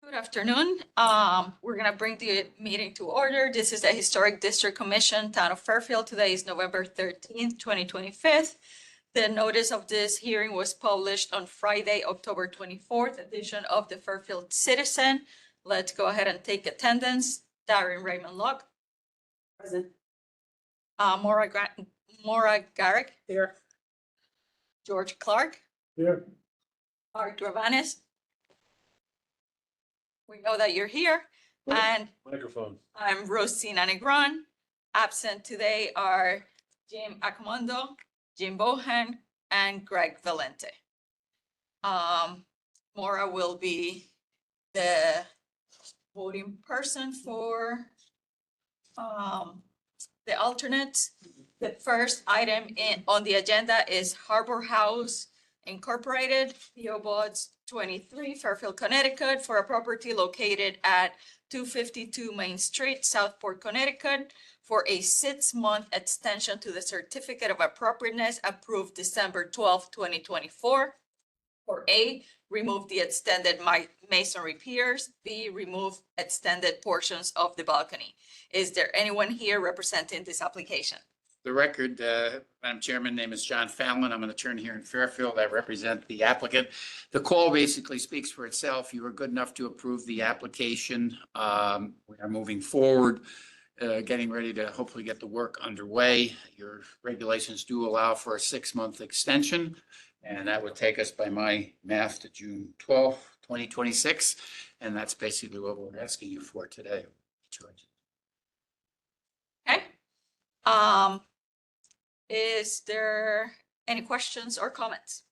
Good afternoon. We're gonna bring the meeting to order. This is the Historic District Commission, Town of Fairfield. Today is November 13th, 2025. The notice of this hearing was published on Friday, October 24th, edition of the Fairfield Citizen. Let's go ahead and take attendance. Darren Raymond Locke. Present. Maura Garrick. Here. George Clark. Here. Art Gravanis. We know that you're here. And Microphone. I'm Rosina Negron. Absent today are Jim Acomondo, Jim Bohan, and Greg Valente. Maura will be the voting person for the alternate. The first item on the agenda is Harbor House Incorporated, P.O. Box 23, Fairfield, Connecticut, for a property located at 252 Main Street, Southport, Connecticut, for a 6-month extension to the certificate of appropriateness approved December 12, 2024. For A, remove the extended masonry piers. B, remove extended portions of the balcony. Is there anyone here representing this application? The record, Madam Chairman, name is John Fallon. I'm an attorney here in Fairfield. I represent the applicant. The call basically speaks for itself. You were good enough to approve the application. We are moving forward, getting ready to hopefully get the work underway. Your regulations do allow for a 6-month extension, and that would take us by my math to June 12th, 2026. And that's basically what we're asking you for today. Okay. Is there any questions or comments?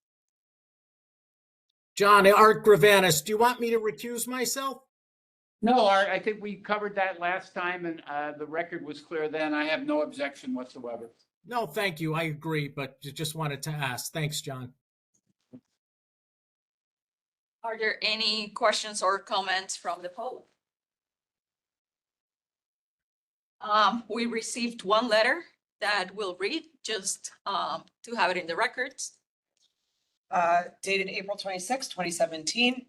John, Art Gravanis, do you want me to recuse myself? No, Art, I think we covered that last time, and the record was clear then. I have no objection whatsoever. No, thank you. I agree, but just wanted to ask. Thanks, John. Are there any questions or comments from the public? We received one letter that we'll read just to have it in the records. Dated April 26, 2017.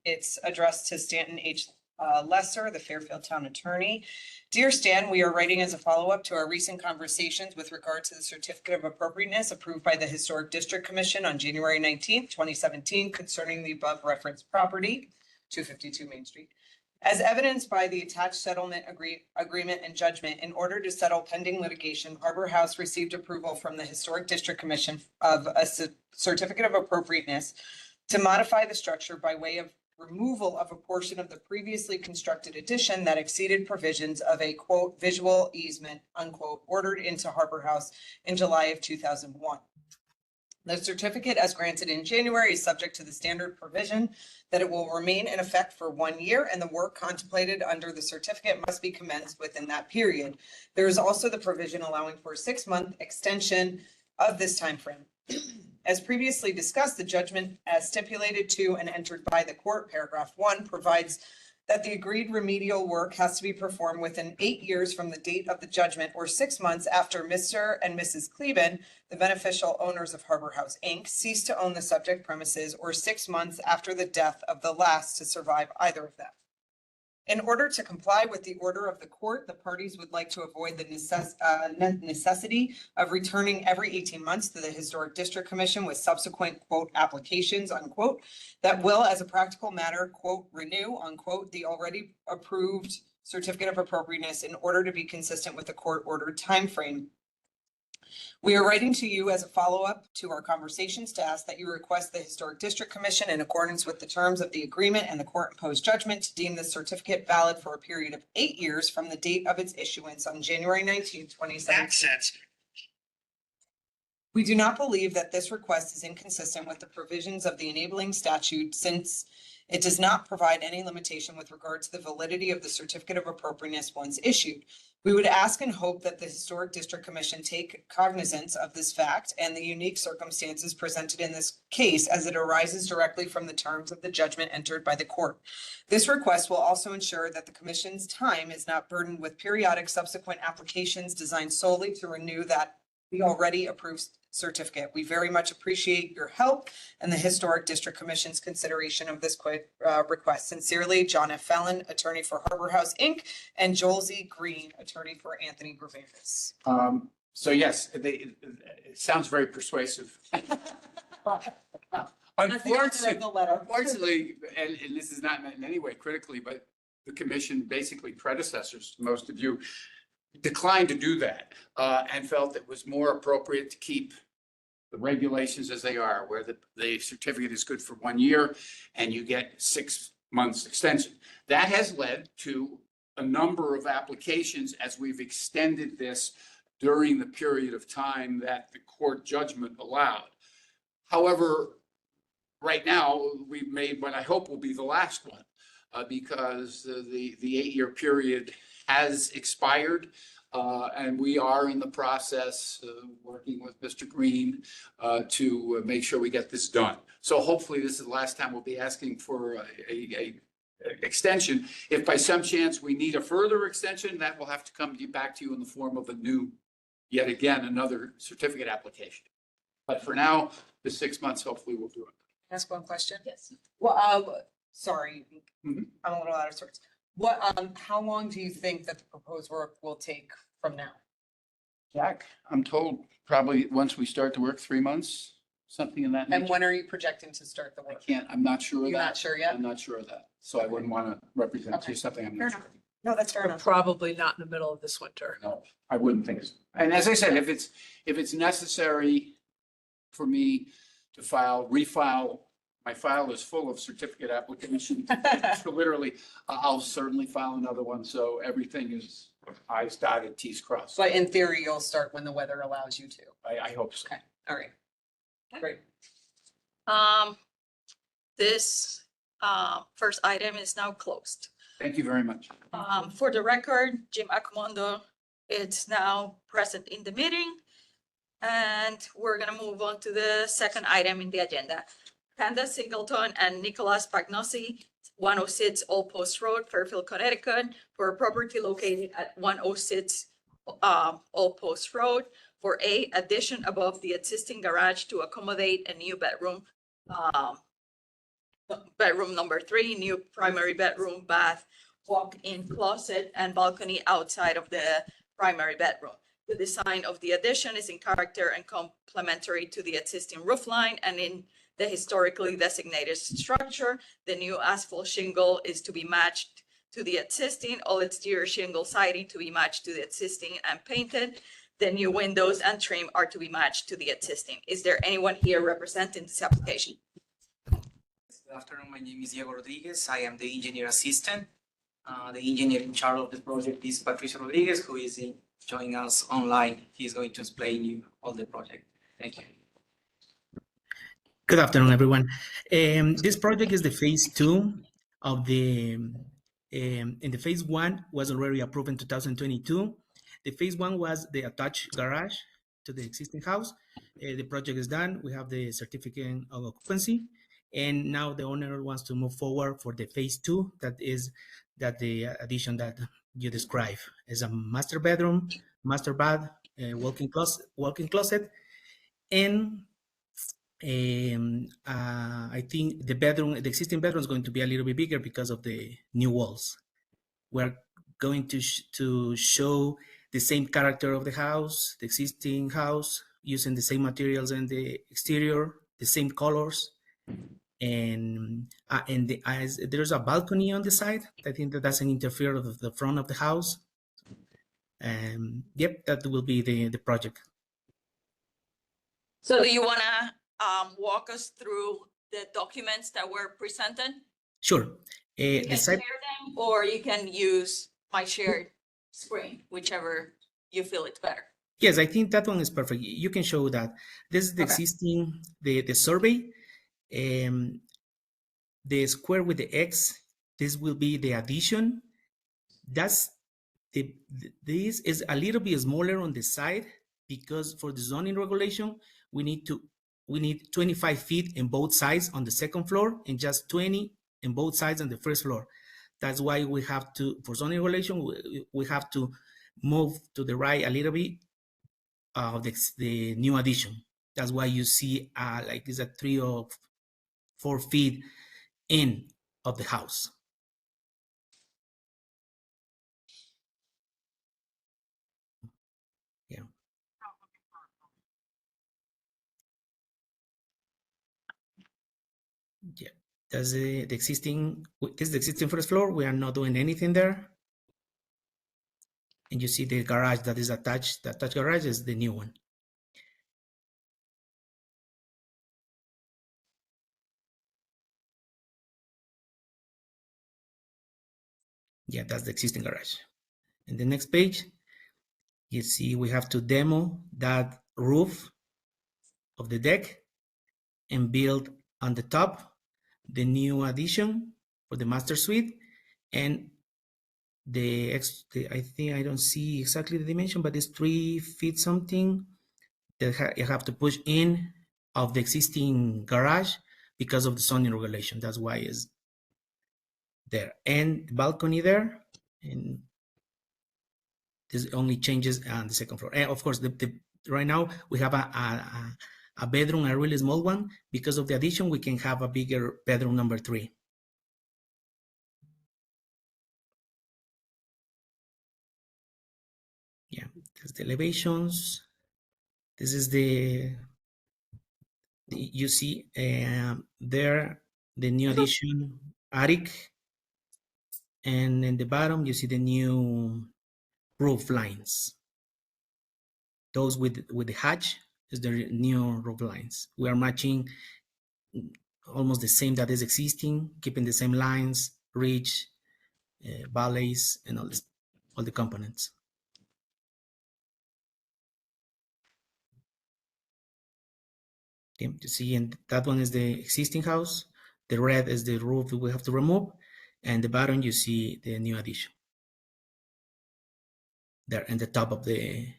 It's addressed to Stanton H. Lesser, the Fairfield Town Attorney. Dear Stan, we are writing as a follow-up to our recent conversations with regard to the certificate of appropriateness approved by the Historic District Commission on January 19th, 2017 concerning the above referenced property, 252 Main Street. As evidenced by the attached settlement agreement and judgment, in order to settle pending litigation, Harbor House received approval from the Historic District Commission of a certificate of appropriateness to modify the structure by way of removal of a portion of the previously constructed addition that exceeded provisions of a quote visual easement unquote ordered into Harbor House in July of 2001. The certificate as granted in January is subject to the standard provision that it will remain in effect for 1 year and the work contemplated under the certificate must be commenced within that period. There is also the provision allowing for a 6-month extension of this time frame. As previously discussed, the judgment as stipulated to and entered by the court, paragraph 1, provides that the agreed remedial work has to be performed within 8 years from the date of the judgment or 6 months after Mr. and Mrs. Kleben, the beneficial owners of Harbor House, Inc., cease to own the subject premises or 6 months after the death of the last to survive either of them. In order to comply with the order of the court, the parties would like to avoid the necessity of returning every 18 months to the Historic District Commission with subsequent quote applications unquote that will, as a practical matter, quote renew unquote the already approved certificate of appropriateness in order to be consistent with the court ordered timeframe. We are writing to you as a follow-up to our conversations to ask that you request the Historic District Commission in accordance with the terms of the agreement and the court-imposed judgment to deem this certificate valid for a period of 8 years from the date of its issuance on January 19, 2017. We do not believe that this request is inconsistent with the provisions of the enabling statute since it does not provide any limitation with regard to the validity of the certificate of appropriateness once issued. We would ask and hope that the Historic District Commission take cognizance of this fact and the unique circumstances presented in this case as it arises directly from the terms of the judgment entered by the court. This request will also ensure that the Commission's time is not burdened with periodic subsequent applications designed solely to renew that the already approved certificate. We very much appreciate your help and the Historic District Commission's consideration of this request. Sincerely, John F. Fallon, attorney for Harbor House, Inc., and Joel Z. Green, attorney for Anthony Graveris. So yes, it sounds very persuasive. Unfortunately, and this is not meant in any way critically, but the commission, basically predecessors, most of you, declined to do that and felt it was more appropriate to keep the regulations as they are, where the certificate is good for 1 year and you get 6 months extension. That has led to a number of applications as we've extended this during the period of time that the court judgment allowed. However, right now, we've made what I hope will be the last one because the 8-year period has expired. And we are in the process of working with Mr. Green to make sure we get this done. So hopefully this is the last time we'll be asking for a extension. If by some chance we need a further extension, that will have to come back to you in the form of a new, yet again, another certificate application. But for now, the 6 months, hopefully we'll do it. Ask one question? Yes. Well, sorry, Mhm. I'm a little out of sorts. How long do you think that the proposed work will take from now? Jack, I'm told probably once we start to work, 3 months, something in that And nature. when are you projecting to start the I work? can't, I'm not sure of You're that. not sure yet? I'm not sure of that. So I wouldn't want to represent to you Okay. something I'm Fair not sure. enough. No, that's fair enough. Probably not in the middle of this winter. No, I wouldn't think so. And as I said, if it's necessary for me to refile, my file is full of certificate applications. So literally, I'll certainly file another one. So everything is I's dotted, T's crossed. But in theory, you'll start when the weather allows you to. I hope so. Okay. All right. Great. This first item is now closed. Thank you very much. For the record, Jim Accomando is now present in the meeting. And we're gonna move on to the second item in the agenda. Panda Singleton and Nicholas Pagnosi, 106 Old Post Road, Fairfield, Connecticut, for a property located at 106 Old Post Road for a addition above the existing garage to accommodate a new bedroom. Bedroom number 3, new primary bedroom, bath, walk-in closet, and balcony outside of the primary bedroom. The design of the addition is in character and complementary to the existing roof line and in the historically designated structure. The new asphalt shingle is to be matched to the existing, all exterior shingle siding to be matched to the existing and painted. The new windows and trim are to be matched to the existing. Is there anyone here representing this application? Good afternoon, my name is Diego Rodriguez. I am the engineer assistant. The engineer in charge of the project is Patricio Rodriguez, who is joining us online. He's going to explain you all the project. Thank you. Good afternoon, everyone. This project is the phase 2 of in the phase 1 was already approved in 2022. The phase 1 was the attached garage to the existing house. The project is done. We have the certificate of occupancy. And now the owner wants to move forward for the phase 2, the addition that you described is a master bedroom, master bath, walk-in closet, and I think the existing bedroom is going to be a little bit bigger because of the new walls. We're going to show the same character of the house, the existing house, using the same materials in the exterior, the same colors. And there's a balcony on the side. I think that doesn't interfere with the front of the house. Yep, that will be the project. So do you wanna walk us through the documents that were presented? Sure. You The can site, share them, or you can use my shared screen, whichever you feel it's better. yes, I think that one is perfect. You can show that. This is the Okay. existing, the survey. The square with the X, this will be the addition. This is a little bit smaller on the side because for the zoning regulation, we need 25 feet in both sides on the second floor and just 20 in both sides on the first floor. That's why we have to, for zoning regulation, we have to move to the right a little bit of the new addition. That's why you see like it's a 3 or 4 feet in of the house. Yeah. Yeah. That's the existing, this is the existing first floor. We are not doing anything there. And you see the garage that is attached. The attached garage is the new one. Yeah, that's the existing garage. In the next page, you see we have to demo that roof of the deck and build on the top the new addition for the master suite. And I think I don't see exactly the dimension, but it's 3 feet something that you have to push in of the existing garage because of the zoning regulation. That's why it's there. And the balcony there, and this only changes on the second floor. And of course, right now we have a bedroom, a really small one. Because of the addition, we can have a bigger bedroom number 3. Yeah, that's the elevations. This is you see there the new addition attic, and in the bottom you see the new roof lines. Those with the hatch is the new roof lines. We are matching almost the same that is existing, keeping the same lines, ridge, valleys, and all the components. Okay, you see, and that one is the existing house. The red is the roof we have to remove, and the bottom you see the new addition. There in the top of the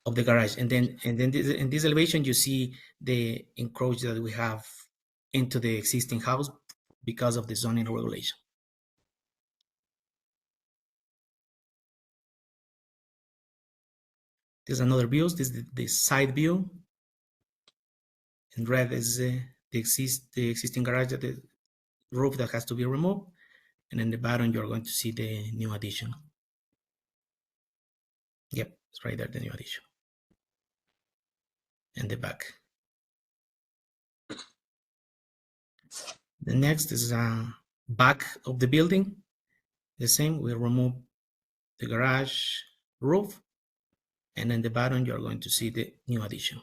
garage, and then in this elevation you see the encroach that we have into the existing house because of the zoning regulation. There's another view. This is the side view. In red is the existing garage, that the roof that has to be removed, and in the bottom you're going to see the new addition. Yep, it's right there, the new addition. And the back. The next is back of the building. The same, we remove the garage roof, and in the bottom you're going to see the new addition.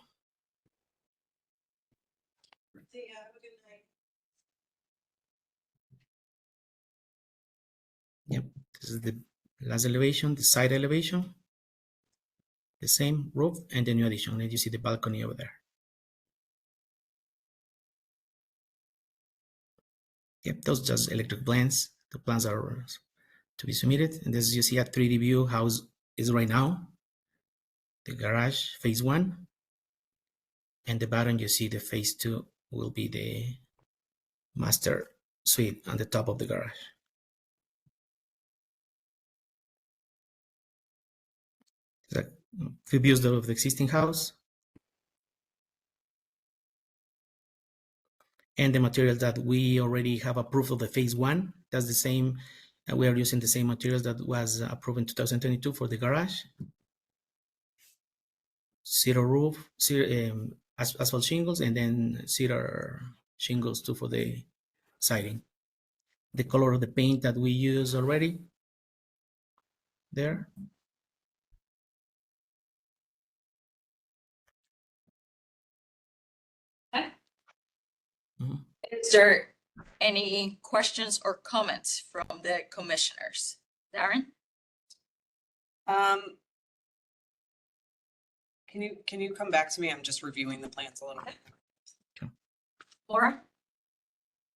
Yep, this is the last elevation, the side elevation. The same roof and the new addition, and you see the balcony over there. Yep, those just electric plans. The plans are to be submitted, and this you see a 3D view how it is right now. The garage phase 1, and the bottom you see the phase 2 will be the master suite on the top of the garage. There's a few views of the existing house and the materials that we already have approved of the phase 1. That's the same. We are using the same materials that was approved in 2022 for the garage. Cedar roof, asphalt shingles, and then cedar shingles too for the siding. The color of the paint that we use already there. Is there any questions or comments from the commissioners? Darren? Can you come back to me? I'm just reviewing the plans a little bit. Laura?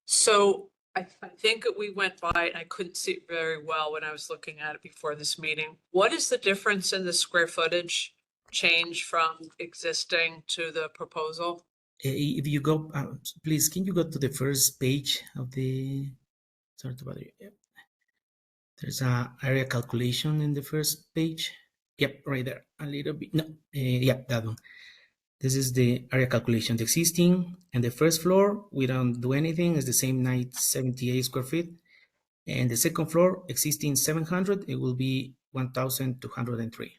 So I think we went by, and I couldn't see it very well when I was looking at it before this meeting. What is the difference in the square footage change from existing to the proposal? If you go, please, can you go to the first page of the, sorry to bother you. There's a area calculation in the first page. Yep, right there. A little bit. No, yeah, that one. This is the area calculation, the existing, and the first floor, we don't do anything, it's the same 978 square feet. And the second floor, existing 700, it will be 1,203.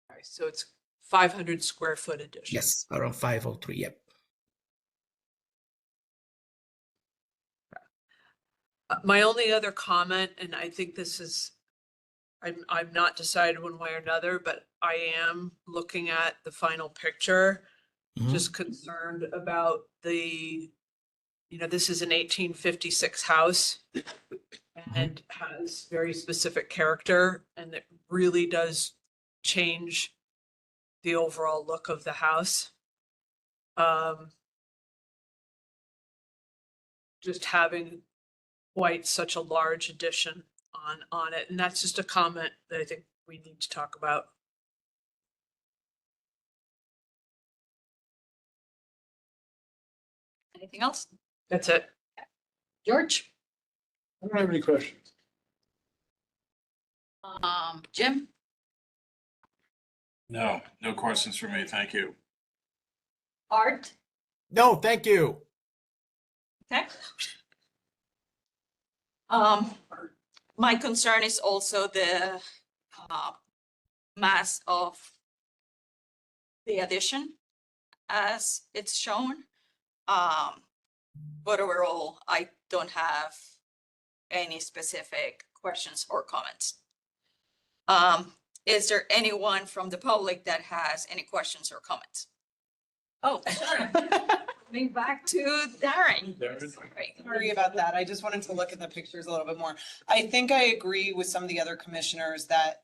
All right, so it's 500 square foot addition. Yes, around 503, yep. My only other comment, and I think this is, I'm not decided one way or another, but I am looking at the final picture, Mhm. just concerned about the, this is an 1856 house and has very specific character, and it really does change the overall look of the house. Just having quite such a large addition on it, and that's just a comment that I think we need to talk about. Anything else? That's it. George? I don't have any questions. Jim? No, no questions for me. Thank you. Art? No, thank you. Okay. My concern is also the mass of the addition as it's shown. But overall, I don't have any specific questions or comments. Is there anyone from the public that has any questions or comments? Oh, sure. Coming back to Darren. Darren? Right. Sorry about that. I just wanted to look at the pictures a little bit more. I think I agree with some of the other commissioners that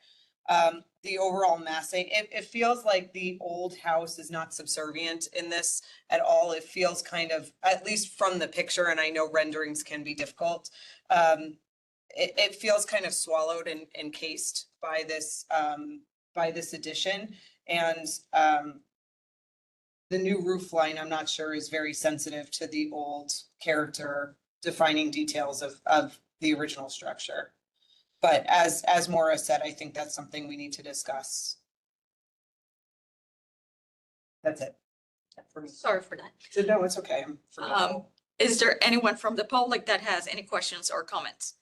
the overall massing, it feels like the old house is not subservient in this at all. It feels kind of, at least from the picture, and I know renderings can be difficult. It feels kind of swallowed and encased by this addition. And the new roof line, I'm not sure, is very sensitive to the old character defining details of the original structure. But as Maura said, I think that's something we need to discuss. That's it. For me. Sorry for that. So no, it's okay. I'm forgetful. Is there anyone from the public that has any questions or comments?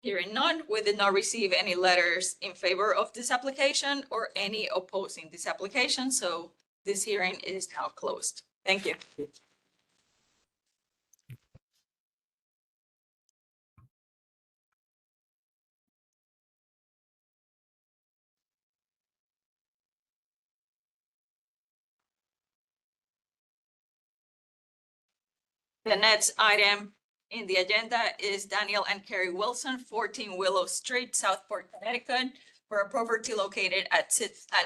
Hearing none, we did not receive any letters in favor of this application or any opposing this application, so this hearing is now closed. Thank you. The next item in the agenda is Daniel and Carrie Wilson, 14 Willow Street, Southport, Connecticut, for a property located at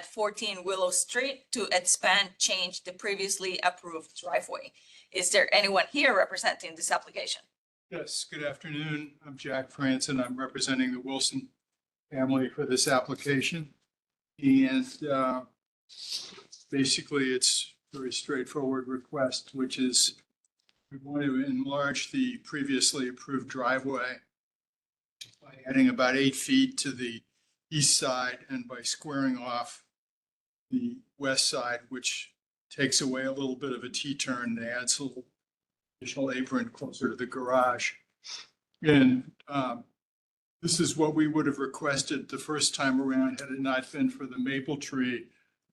14 Willow Street to expand, change the previously approved driveway. Is there anyone here representing this application? Yes, good afternoon. I'm Jack Franson. I'm representing the Wilson family for this application. And basically, it's a very straightforward request, which is we want to enlarge the previously approved driveway by adding about 8 feet to the east side and by squaring off the west side, which takes away a little bit of a T-turn and adds a little additional apron closer to the garage. And this is what we would have requested the first time around had it not been for the maple tree,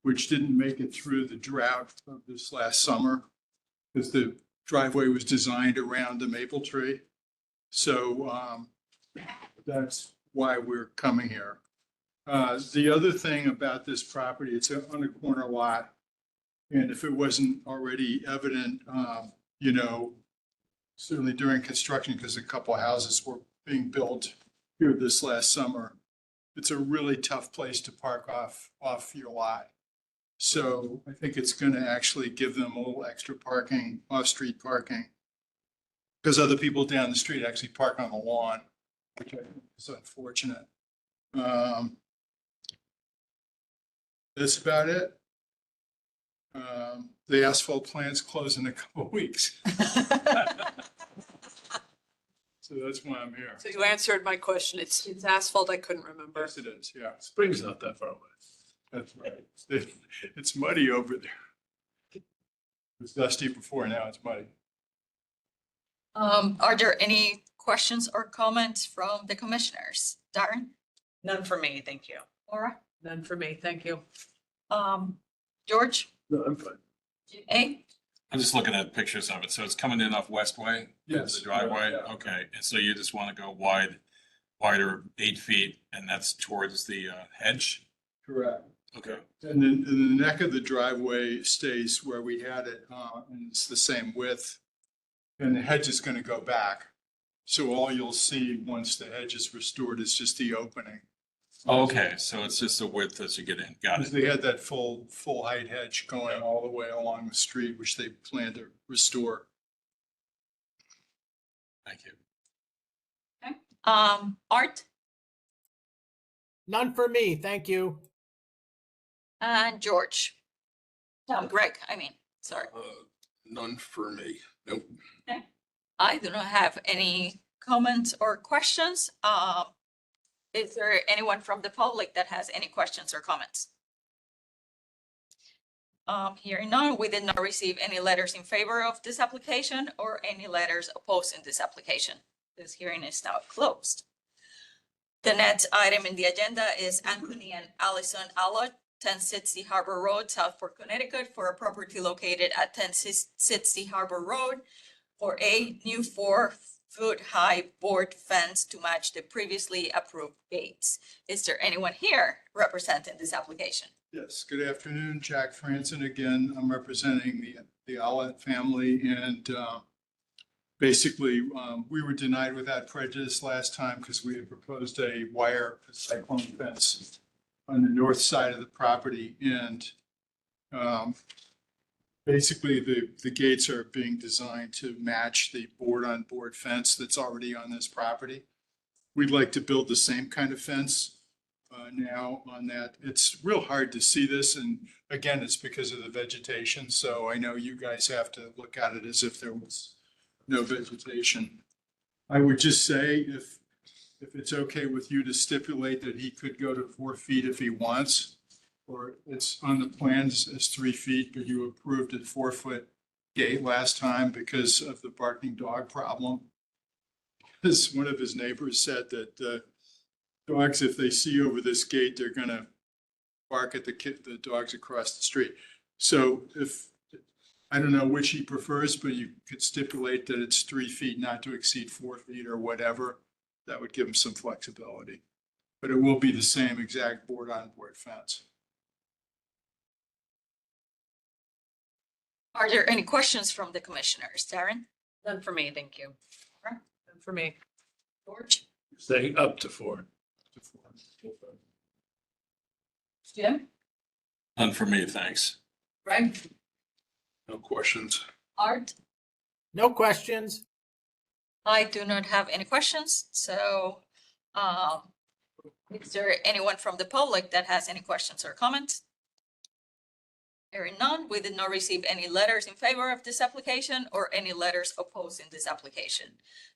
which didn't make it through the drought of this last summer, because the driveway was designed around the maple tree. So that's why we're coming here. The other thing about this property, it's on a corner lot. And if it wasn't already evident, certainly during construction, because a couple of houses were being built here this last summer, it's a really tough place to park off your lot. So I think it's going to actually give them a little extra parking, off-street parking, because other people down the street actually park on the lawn, which I think is unfortunate. That's about it. The asphalt plant's close in a couple of weeks. So that's why I'm here. So you answered my question. It's asphalt. I couldn't remember. Yes, it is, yeah. Spring's not that far away. That's right. It's muddy over there. It was dusty before, now it's muddy. Are there any questions or comments from the commissioners? Darren, None for me, thank you. Laura, None for me. Thank you. George, No, I'm fine. A? I'm just looking at pictures of it. So it's coming in off Westway? Yes. The driveway? Yeah. Okay. And so you just want to go wider 8 feet, and that's towards the hedge? Correct. Okay. And then the neck of the driveway stays where we had it, and it's the same width. And the hedge is going to go back. So all you'll see once the hedge is restored is just the opening. Okay, so it's just the width as you get in. Got Because it. they had that full height hedge going all the way along the street, which they plan to restore. Thank you. Art None for me, thank you. and George. Greg, sorry. None for me. Nope. I do not have any comments or questions. Is there anyone from the public that has any questions or comments? Hearing none, we did not receive any letters in favor of this application or any letters opposing this application. This hearing is now closed. The next item in the agenda is Anthony and Allison Allott, 1060 Harbor Road, Southport, Connecticut, for a property located at 1060 Harbor Road for a new 4-foot high board fence to match the previously approved gates. Is there anyone here representing this application? Yes, good afternoon, Jack Franson again. I'm representing the Allott family, and basically, we were denied without prejudice last time because we had proposed a wire cyclone fence on the north side of the property, and basically the gates are being designed to match the board-on-board fence that's already on this property. We'd like to build the same kind of fence now on that. It's real hard to see this, and again, it's because of the vegetation, so I know you guys have to look at it as if there was no vegetation. I would just say if it's okay with you to stipulate that he could go to 4 feet if he wants, or it's on the plans as 3 feet, but you approved a 4-foot gate last time because of the barking dog problem. As one of his neighbors said that dogs, if they see over this gate, they're gonna bark at the dogs across the street. So I don't know which he prefers, but you could stipulate that it's 3 feet, not to exceed 4 feet or whatever. That would give him some flexibility. But it will be the same exact board-on-board fence. Are there any questions from the commissioners? Darren, None for me. Thank you. None for me. George, Saying up to 4. Jim, None for me, thanks. Greg, No questions. Art? No questions. I do not have any questions, so is there anyone from the public that has any questions or comments? Hearing none, we did not receive any letters in favor of this application or any letters opposing this application.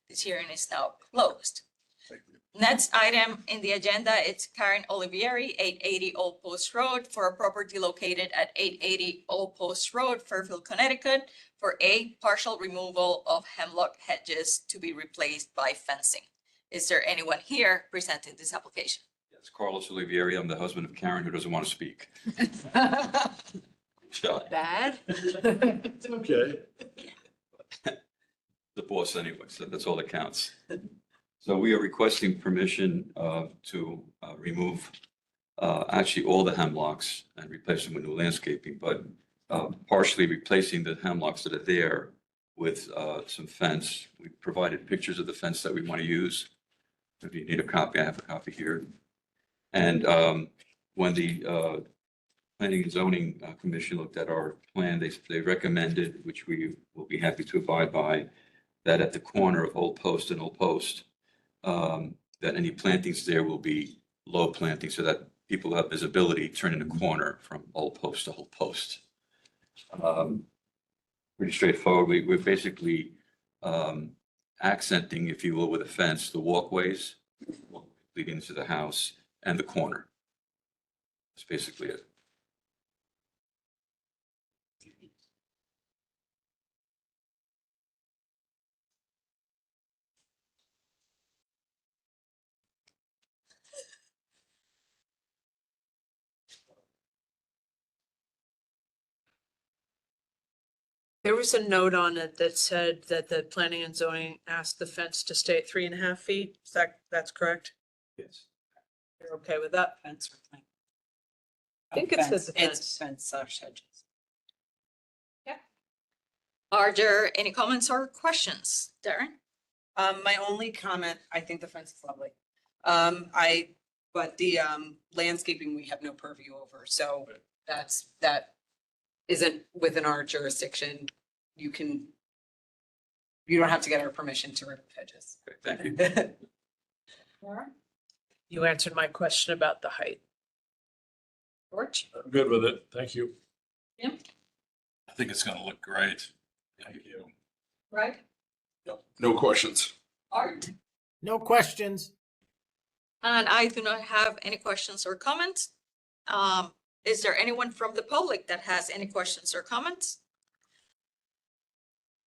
This hearing is now closed. Next item in the agenda, it's Karen Olivieri, 880 Old Post Road, for a property located at 880 Old Post Road, Fairfield, Connecticut, for a partial removal of hemlock hedges to be replaced by fencing. Is there anyone here presenting this application? Yes, Carlos Olivieri. I'm the husband of Karen, who doesn't want to speak. So, Bad? Okay. the boss anyway, so that's all that counts. So we are requesting permission to remove actually all the hemlocks and replace them with new landscaping, but partially replacing the hemlocks that are there with some fence. We provided pictures of the fence that we want to use. If you need a copy, I have a copy here. And when the Planning and Zoning Commission looked at our plan, they recommended, which we will be happy to abide by, that at the corner of Old Post and Old Post, that any plantings there will be low plantings so that people have visibility turning the corner from Old Post to Old Post. Pretty straightforward. We're basically accenting, if you will, with a fence, the walkways leading to the house and the corner. That's basically it. There was a note on it that said that the planning and zoning asked the fence to stay at 3.5 feet. Is that's correct? Yes. You're okay with that? Fence or plank? I think it says the It's fence. fence / hedges. Are there any comments or questions? Darren? My only comment, I think the fence is lovely. But the landscaping, we have no purview over, so that isn't within our jurisdiction. You don't have to get our permission to remove hedges. Okay, thank you. You answered my question about the height. George? I'm good with it. Thank you. Jim? I think it's gonna look great. Thank you. Right? No questions. Art? No questions. And I do not have any questions or comments. Is there anyone from the public that has any questions or comments?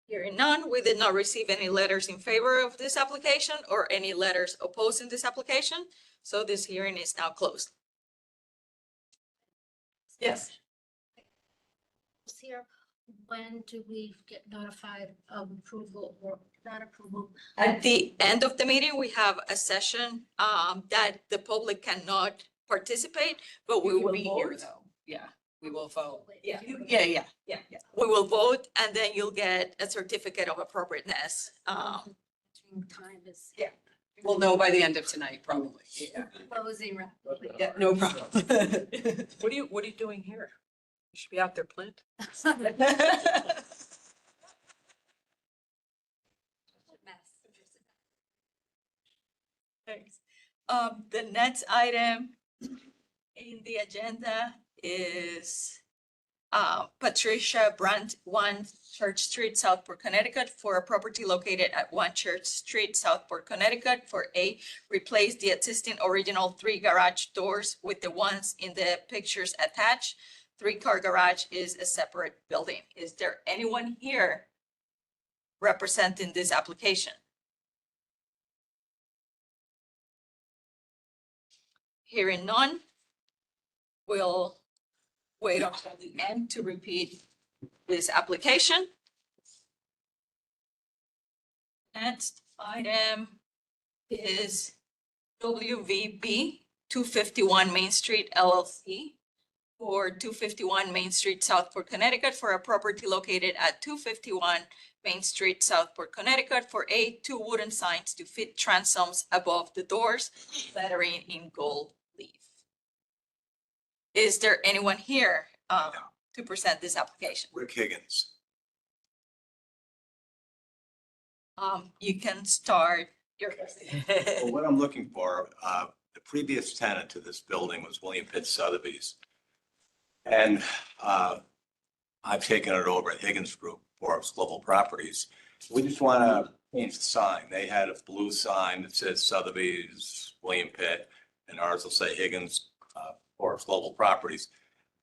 Hearing none, we did not receive any letters in favor of this application or any letters opposing this application. So this hearing is now closed. Yes. Here, when do we get notified of approval or not approval? At the end of the meeting, we have a session that the public cannot participate, but we You can will be here vote. though. Yeah, we will vote. Yeah. Yeah. We will vote and then you'll get a certificate of appropriateness. Time is Yeah. We'll know by the end of tonight, probably. Yeah, closing rapidly. yeah, no problem. What are you doing here? You should be out there planting. Thanks. The next item in the agenda is Patricia Brandt, 1 Church Street, Southport, Connecticut, for a property located at 1 Church Street, Southport, Connecticut, for replace the existing original 3 garage doors with the ones in the pictures attached. 3-car garage is a separate building. Is there anyone here representing this application? Hearing none, we'll wait until the end to repeat this application. Next item is WVB 251 Main Street LLC for 251 Main Street, Southport, Connecticut, for a property located at 251 Main Street, Southport, Connecticut, for 2 wooden signs to fit transoms above the doors, lettering in gold leaf. Is there anyone here to present this application? Rick Higgins. You can start your. Well, what I'm looking for, the previous tenant to this building was William Pitt Sotheby's. And I've taken it over at Higgins Group, Forbes Global Properties. We just want to change the sign. They had a blue sign that says Sotheby's, William Pitt, and ours will say Higgins, Forbes Global Properties.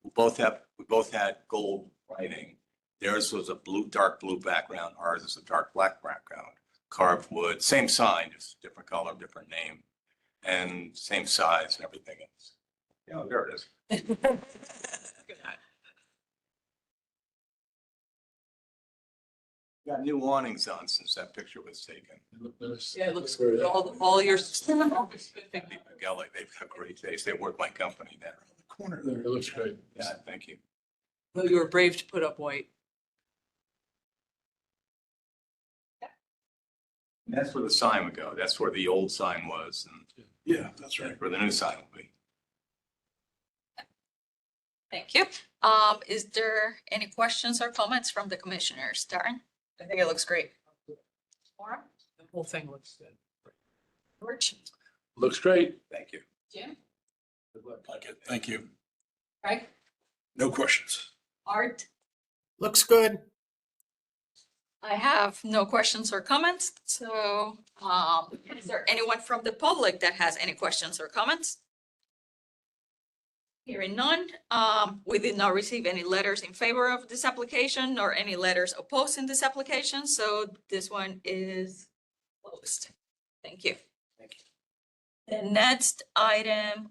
We both had gold writing. Theirs was a dark blue background. Ours is a dark black background. Carved wood, same sign, just different color, different name, and same size and everything else. You know, there it is. Got new awnings on since that picture was taken. Yeah, it looks good. All your. Galli, they've got great taste. They work my company there. Corner there, it looks great. Yeah, thank you. Well, you were brave to put up white. That's where the sign would go. That's where the old sign was and Yeah, that's right. where the new sign will be. Thank you. Is there any questions or comments from the commissioners? Darren? I think it looks great. Maura? The whole thing looks good. George? Looks great. Thank you. Jim? Like it. Thank you. Craig? No questions. Art? Looks good. I have no questions or comments, so, is there anyone from the public that has any questions or comments? Hearing none, we did not receive any letters in favor of this application nor any letters opposing this application, so this one is closed. Thank you. Thank you. The next item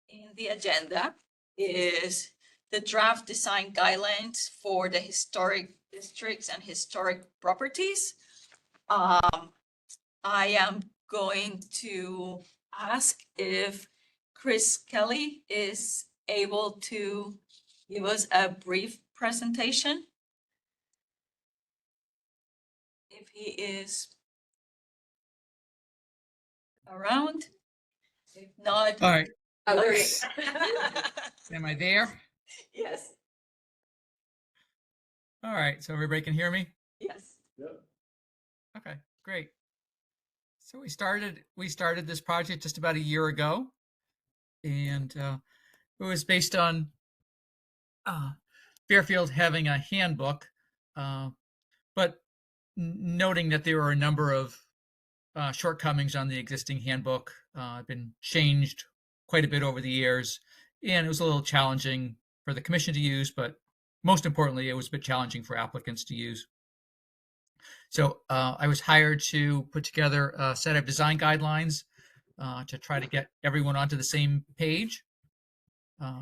in the agenda is the draft design guidelines for the historic districts and historic properties. I am going to ask if Chris Kelly is able to give us a brief presentation. If he is around, if not. All right, Oh, there he is. am I there? Yes, All right, so everybody can hear me? yes. Okay, great. So we started this project just about a year ago, and it was based on Fairfield having a handbook, but noting that there were a number of shortcomings on the existing handbook, been changed quite a bit over the years, and it was a little challenging for the commission to use, but most importantly, it was a bit challenging for applicants to use. So I was hired to put together a set of design guidelines to try to get everyone onto the same page.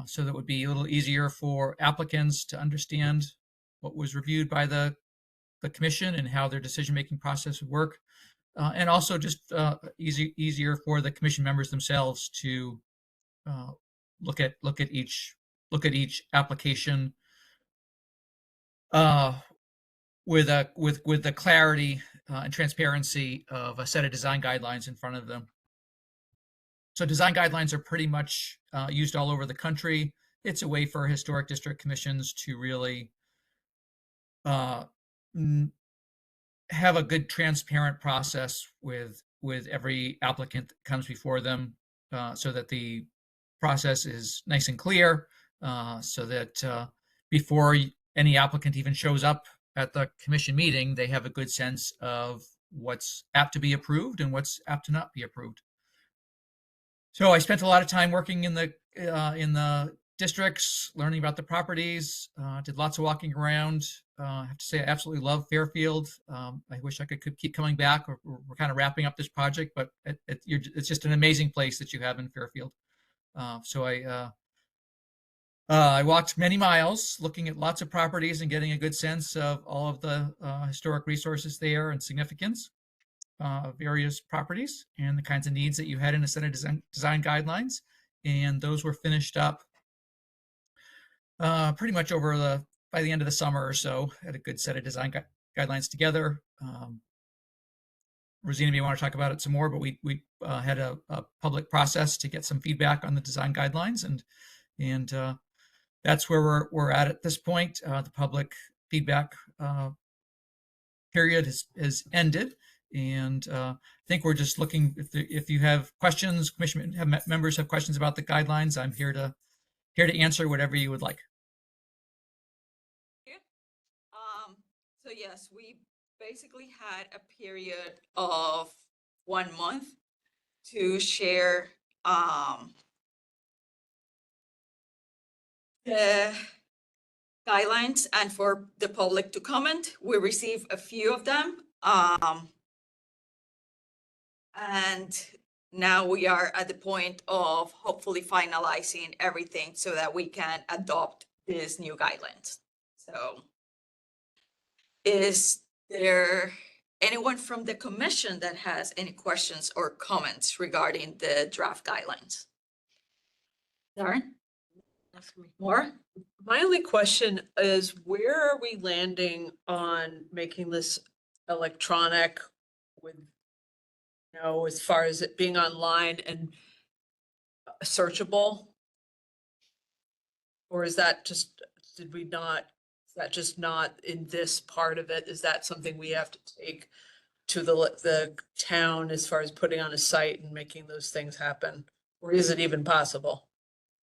So that would be a little easier for applicants to understand what was reviewed by the commission and how their decision-making process would work. And also just easier for the commission members themselves to look at each application with the clarity and transparency of a set of design guidelines in front of them. So design guidelines are pretty much used all over the country. It's a way for historic district commissions to really have a good transparent process with every applicant that comes before them, so that the process is nice and clear, so that before any applicant even shows up at the commission meeting, they have a good sense of what's apt to be approved and what's apt to not be approved. So I spent a lot of time working in the districts, learning about the properties, did lots of walking around. I have to say, I absolutely love Fairfield. I wish I could keep coming back. We're kind of wrapping up this project, but it's just an amazing place that you have in Fairfield. So I walked many miles looking at lots of properties and getting a good sense of all of the historic resources there and significance of various properties and the kinds of needs that you had in a set of design guidelines. And those were finished up pretty much by the end of the summer or so. Had a good set of design guidelines together. Rosina may want to talk about it some more, but we had a public process to get some feedback on the design guidelines, and that's where we're at this point. The public feedback period has ended, and I think we're just looking, if you have questions, commission members have questions about the guidelines, I'm here to answer whatever you would like. So yes, we basically had a period of 1 month to share the guidelines and for the public to comment. We received a few of them. And now we are at the point of hopefully finalizing everything so that we can adopt these new guidelines. So is there anyone from the commission that has any questions or comments regarding the draft guidelines? Darren? More? My only question is, where are we landing on making this electronic with, as far as it being online and searchable? Or is that just, is that just not in this part of it? Is that something we have to take to the town as far as putting on a site and making those things happen? Or is it even possible?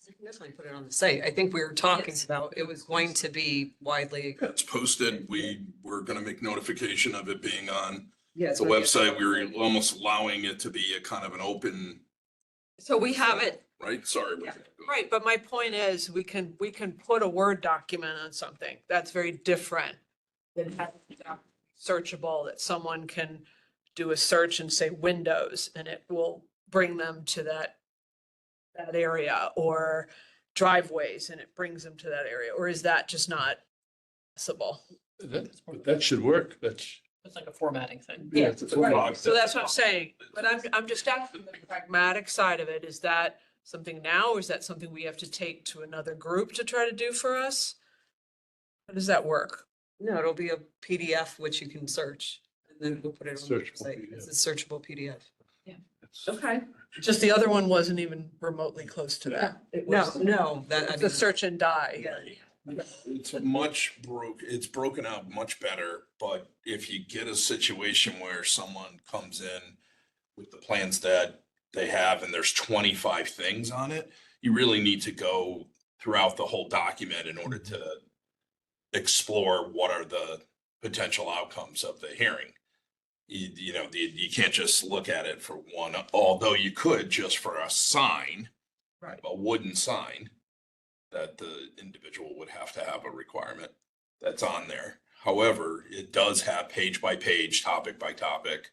You can definitely put it on the site. I think we were talking about, it was going to be widely. It's posted. We're gonna make notification of it being on Yes. the website. We were almost allowing it to be a kind of an open, So we have it. right? Sorry. Right, but my point is, we can put a Word document on something. That's very different than having it searchable, that someone can do a search and say Windows, and it will bring them to that area, or driveways, and it brings them to that area, or is that just not possible? That should work. That's. It's like a formatting thing. Yeah, it's a format. So that's what I'm saying, but I'm just asking the pragmatic side of it. Is that something now, or is that something we have to take to another group to try to do for us? How does that work? No, it'll be a PDF which you can search, and then we'll put it on the Searchable website. PDF. It's a searchable PDF. Okay. Just the other one wasn't even remotely close to that. No, that, I It's a mean, search and die. It's broken out much better, but if you get a situation where someone comes in with the plans that they have and there's 25 things on it, you really need to go throughout the whole document in order to explore what are the potential outcomes of the hearing. You can't just look at it for one, although you could just for a sign, Right. a wooden sign, that the individual would have to have a requirement that's on there. However, it does have page by page, topic by topic.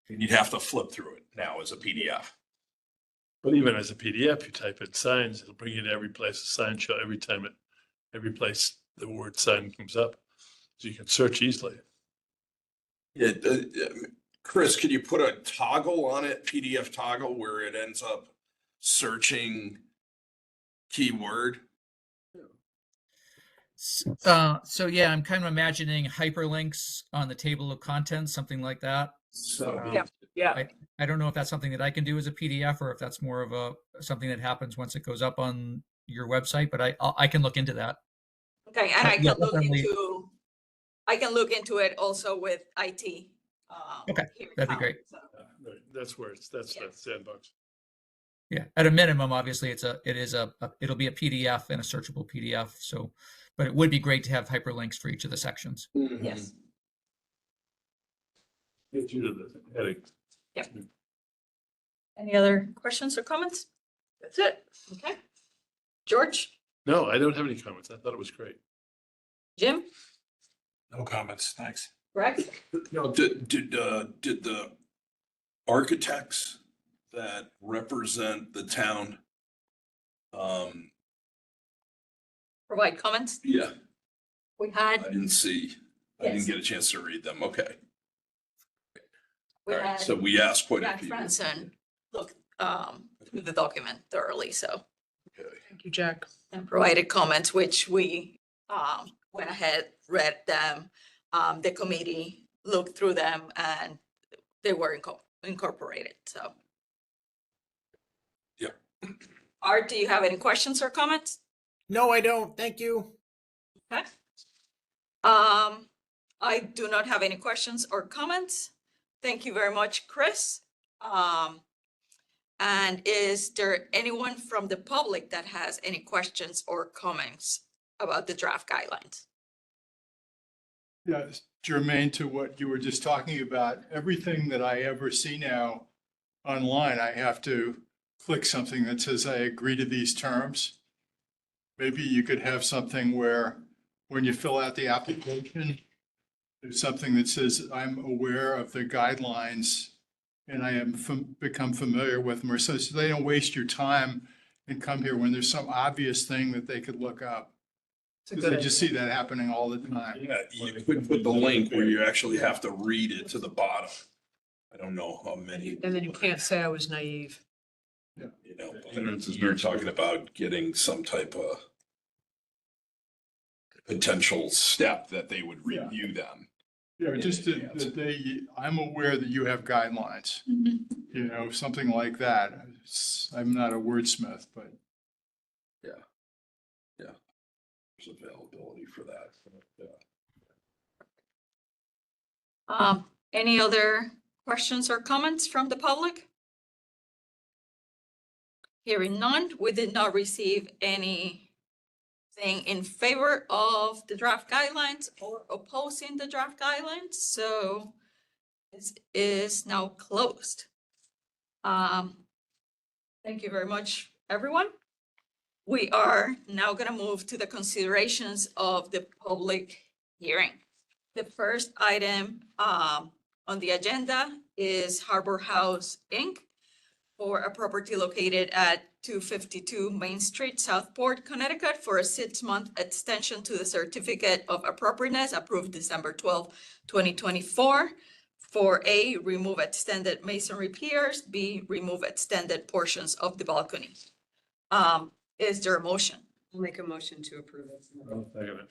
And you'd have to flip through it now as a PDF. But even as a PDF, you type in signs, it'll bring you to every place a sign show every place the word sign comes up. So you can search easily. Yeah, Chris, could you put a toggle on it, PDF toggle, where it ends up searching keyword? So yeah, I'm kind of imagining hyperlinks on the table of contents, something like that. So, Yeah. I don't know if that's something that I can do as a PDF or if that's more of something that happens once it goes up on your website, but I can look into that. Okay, and I Yeah, can look definitely. into it also with IT. Okay, here in that'd be town, great. so. That's where that's Yeah. that sandbox. Yeah, at a minimum, obviously, it'll be a PDF and a searchable PDF. So, but it would be great to have hyperlinks for each of the sections. Yes. Get you to the heading. Any other questions or comments? That's it. Okay. George, No, I don't have any comments. I thought it was great. Jim, No comments, thanks. Greg? No, did the architects that represent the town, Provide comments? yeah, We I had, didn't see, I Yes. didn't get a chance to read them. Okay. we All right, had so we asked quite a Jack few. Franson look through the document thoroughly, so, Okay. Thank you, Jack. and provided comments, which we went ahead, read them. The committee looked through them and they were incorporated, so. Yep. Art, do you have any questions or comments? No, I don't. Thank you. Okay. I do not have any questions or comments. Thank you very much, Chris. And is there anyone from the public that has any questions or comments about the draft guidelines? Yeah, germane to what you were just talking about, everything that I ever see now online, I have to click something that says I agree to these terms. Maybe you could have something where when you fill out the application, there's something that says I'm aware of the guidelines and I am become familiar with them, or so they don't waste your time and come here when there's some obvious thing that they could look up. Because I just see that happening all the time. Yeah, you could put the link where you actually have to read it to the bottom. I don't know how many. And then you can't say I was naive. You know, but you're talking about getting some type of potential step that they would review them. Yeah, just that they, I'm aware that you have guidelines, you know, something like that. I'm not a wordsmith, but. There's availability for that. Any other questions or comments from the public? Hearing none, we did not receive anything in favor of the draft guidelines or opposing the draft guidelines, so this is now closed. Thank you very much, everyone. We are now gonna move to the considerations of the public hearing. The first item on the agenda is Harbor House, Inc. for a property located at 252 Main Street, Southport, Connecticut, for a 6-month extension to the certificate of appropriateness approved December 12, 2024. For A, remove extended masonry piers, B, remove extended portions of the balcony. Is there a motion? I'll make a motion to approve it. I'll second it.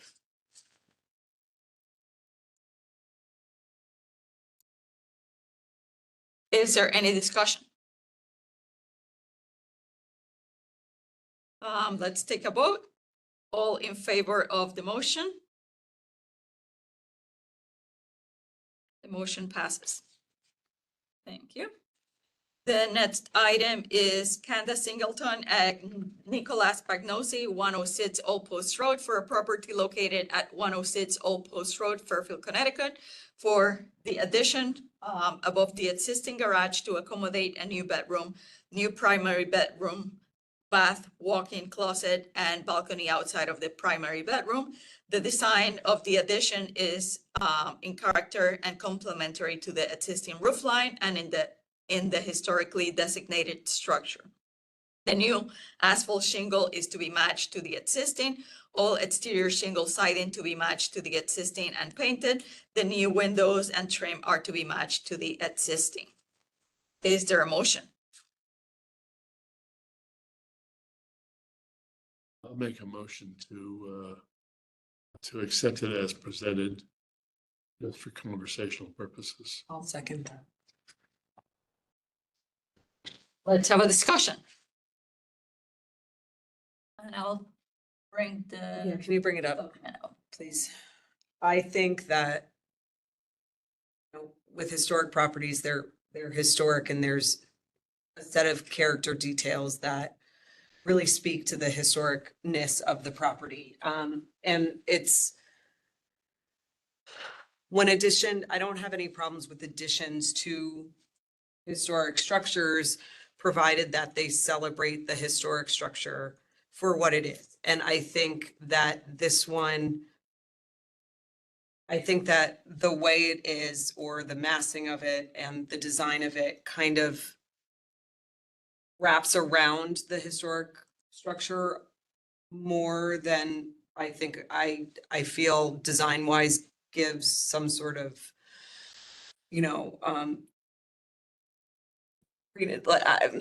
Is there any discussion? Let's take a vote. All in favor of the motion? The motion passes. Thank you. The next item is Candace Singleton and Nicholas Pagnosi, 106 Old Post Road, for a property located at 106 Old Post Road, Fairfield, Connecticut, for the addition above the existing garage to accommodate a new bedroom, new primary bedroom, bath, walk-in closet, and balcony outside of the primary bedroom. The design of the addition is in character and complementary to the existing roof line and in the historically designated structure. The new asphalt shingle is to be matched to the existing, all exterior shingle siding to be matched to the existing and painted. The new windows and trim are to be matched to the existing. Is there a motion? I'll make a motion to accept it as presented, just for conversational purposes. I'll second that. Let's have a discussion. And I'll bring Yeah, the can you bring it up, document up. please? I think that with historic properties, they're historic and there's a set of character details that really speak to the historicness of the property. And it's I don't have any problems with additions to historic structures, provided that they celebrate the historic structure for what it is. And I think that this one, I think that the way it is, or the massing of it and the design of it kind of wraps around the historic structure more than I think I feel design wise gives some sort of,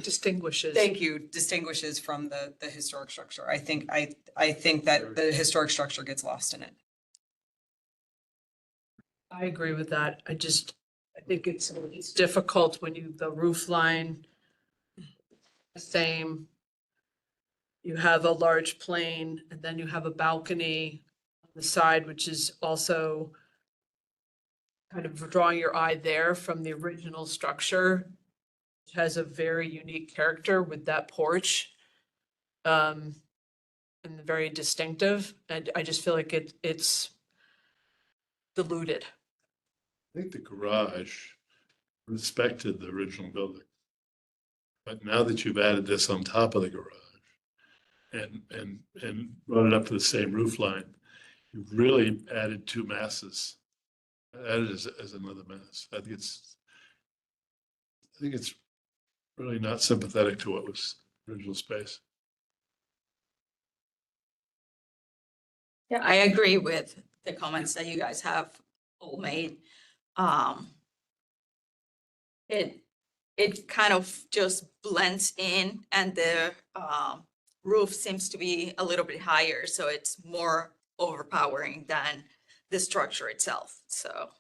Distinguishes. thank you, distinguishes from the historic structure. I think that the historic structure gets lost in it. I agree with that. I think it's difficult when the roof line, the same. You have a large plane and then you have a balcony on the side, which is also kind of drawing your eye there from the original structure. It has a very unique character with that porch. And very distinctive. And I just feel like it's diluted. I think the garage respected the original building. But now that you've added this on top of the garage and brought it up to the same roof line, you've really added two masses. Added as another mass. I think it's really not sympathetic to what was original space. Yeah, I agree with the comments that you guys have all made. It kind of just blends in, and the roof seems to be a little bit higher, so it's more overpowering than the structure itself, so.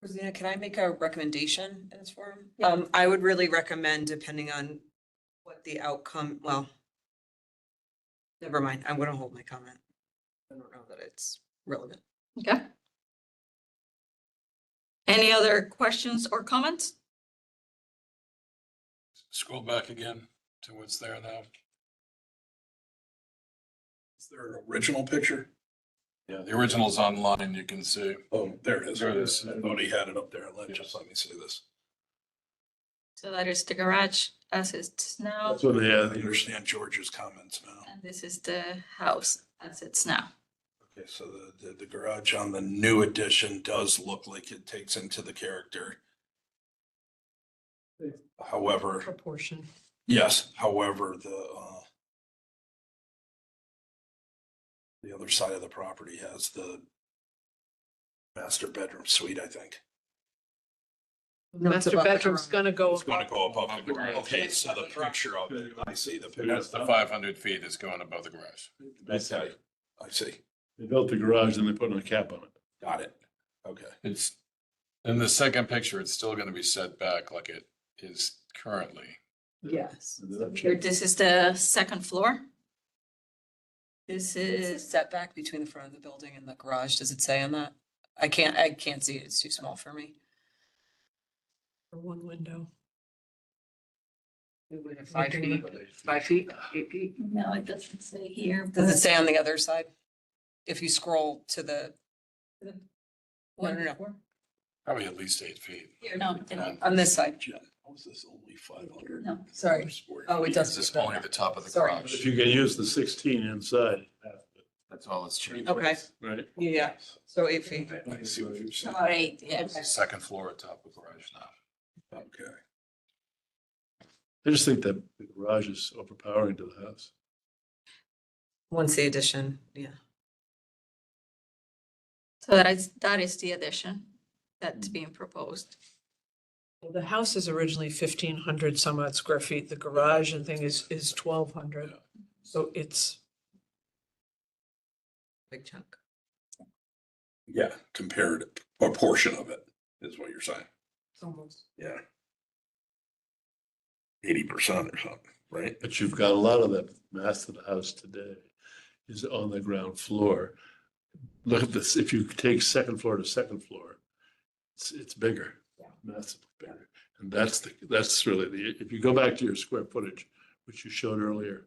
Rosina, can I make a recommendation in this forum? Yeah. I would really recommend, depending on what the outcome, well, never mind, I'm gonna hold my comment. I don't know that it's relevant. Okay. Any other questions or comments? Scroll back again to what's there now. Is there an original picture? Yeah, the original's online, you can see. Oh, there it is. There it is. I thought he had it up there. Just let me see this. So that is the garage as it's now, That's what they I had. understand George's comments now. and this is the house as it's now. Okay, so the garage on the new addition does look like it takes into the character. However, Proportion. yes, however, the other side of the property has the master bedroom suite, I think. The master bedroom's gonna go. It's gonna go above the garage. Okay, so the picture of it, I see the picture. That's the 500 feet is going above the garage. Okay, I see. They built the garage and they put a cap on it. Got it. Okay. It's, in the second picture, it's still gonna be set back like it is currently. Yes. Here, this is the second floor. This Is is, setback between the front of the building and the garage, does it say on that? I can't see it, it's too small for me. For one window. 5 feet, 5 feet, 8 feet? no, it doesn't say here. Does it but- say on the other side? If you scroll to the, One no. before? Probably at least 8 feet. Here, no, on this side? Jen, how is this only 500? no. Sorry. Oh, it does. This is only the top of the Sorry. garage. If you can use the 16 inside, That's all it's changed. Okay, right? yeah, so 8 feet. I see what you're saying. About 8, yeah. It's the second floor atop the garage now. Okay. I just think that the garage is overpowering to the house. Once the addition, yeah. So that is the addition that's being proposed. Well, the house is originally 1,500 some odd square feet. The garage and thing is 1,200. So it's, Big chunk. Yeah, compared, a portion of it is what you're saying. it's almost. Yeah. 80% or something, right? But you've got a lot of that mass of the house today is on the ground floor. Look at this, if you take second floor to second floor, it's bigger, massively bigger. And that's really the, if you go back to your square footage, which you showed earlier,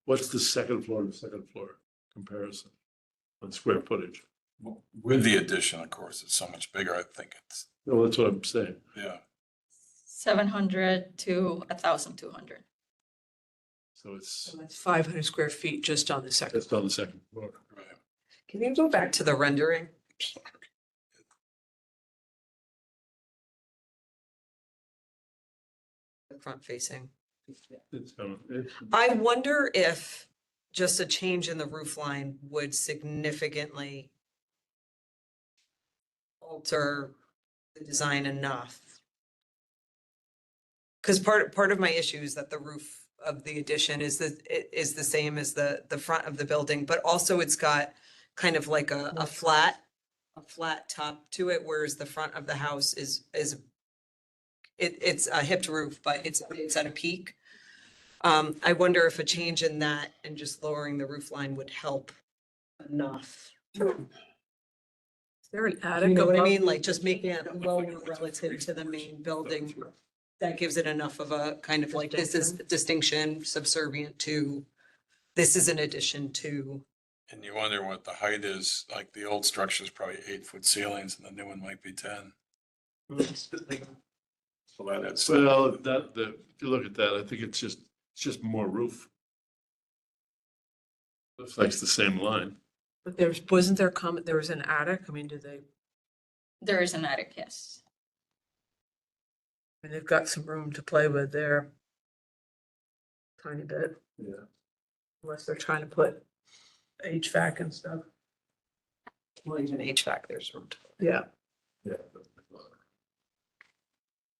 what's the second floor to second floor comparison on square footage? With the addition, of course, it's so much bigger. I think it's, Well, that's what I'm saying. yeah. 700 to 1,200. So it's, That's 500 square feet just on the second. that's on the second floor. Right. Can you go back to the rendering? The front facing. It's, I wonder if just a change in the roof line would significantly alter the design enough. Because part of my issue is that the roof of the addition is the same as the front of the building, but also it's got kind of like a flat top to it, whereas the front of the house is it's a hipped roof, but it's at a peak. I wonder if a change in that and just lowering the roof line would help enough. Is there an attic? You know what I above mean? the Like just addition? making it lower relative to the main building. That gives it enough of a kind of like, this is distinction subservient to, this is an addition to. And you wonder what the height is, like the old structure is probably 8-foot ceilings and the new one might be 10. So that's, well, if you look at that, I think it's just more roof. Looks like it's the same line. But there was an attic? I mean, did they, There is an attic, yes. I mean, they've got some room to play with there. Tiny bit, Yeah. unless they're trying to put HVAC and stuff. Well, even HVAC, there's room to. Yeah. Yeah.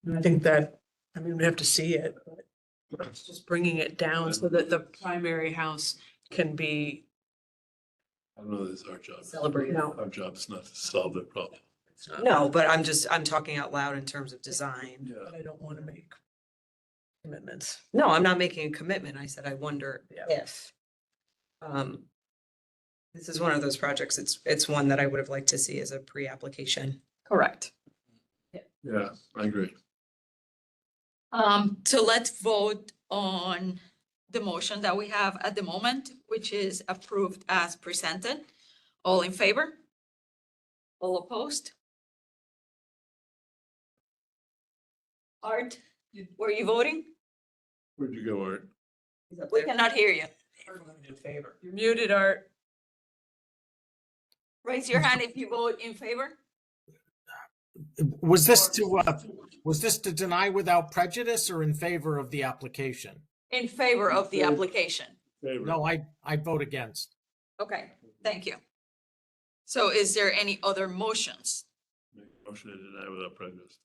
And I think that, I mean, we have to see it, but it's just bringing it down so that the primary house can be. I don't know that it's our job. Celebrate. No. Our job is not to solve the problem. No, but I'm talking out loud in terms of design. Yeah. But I don't want to make commitments. No, I'm not making a commitment. I said, I wonder Yeah. if. This is one of those projects, it's one that I would have liked to see as a pre-application. Correct. Yeah, I agree. So let's vote on the motion that we have at the moment, which is approved as presented. All in favor? All opposed? Art, were you voting? Where'd you go, Art? We cannot hear you. In favor. You're muted, Art. Raise your hand if you vote in favor. Was this to deny without prejudice or in favor of the application? In favor of the application. Favor. No, I vote against. Okay, thank you. So is there any other motions? Make a motion to deny without prejudice.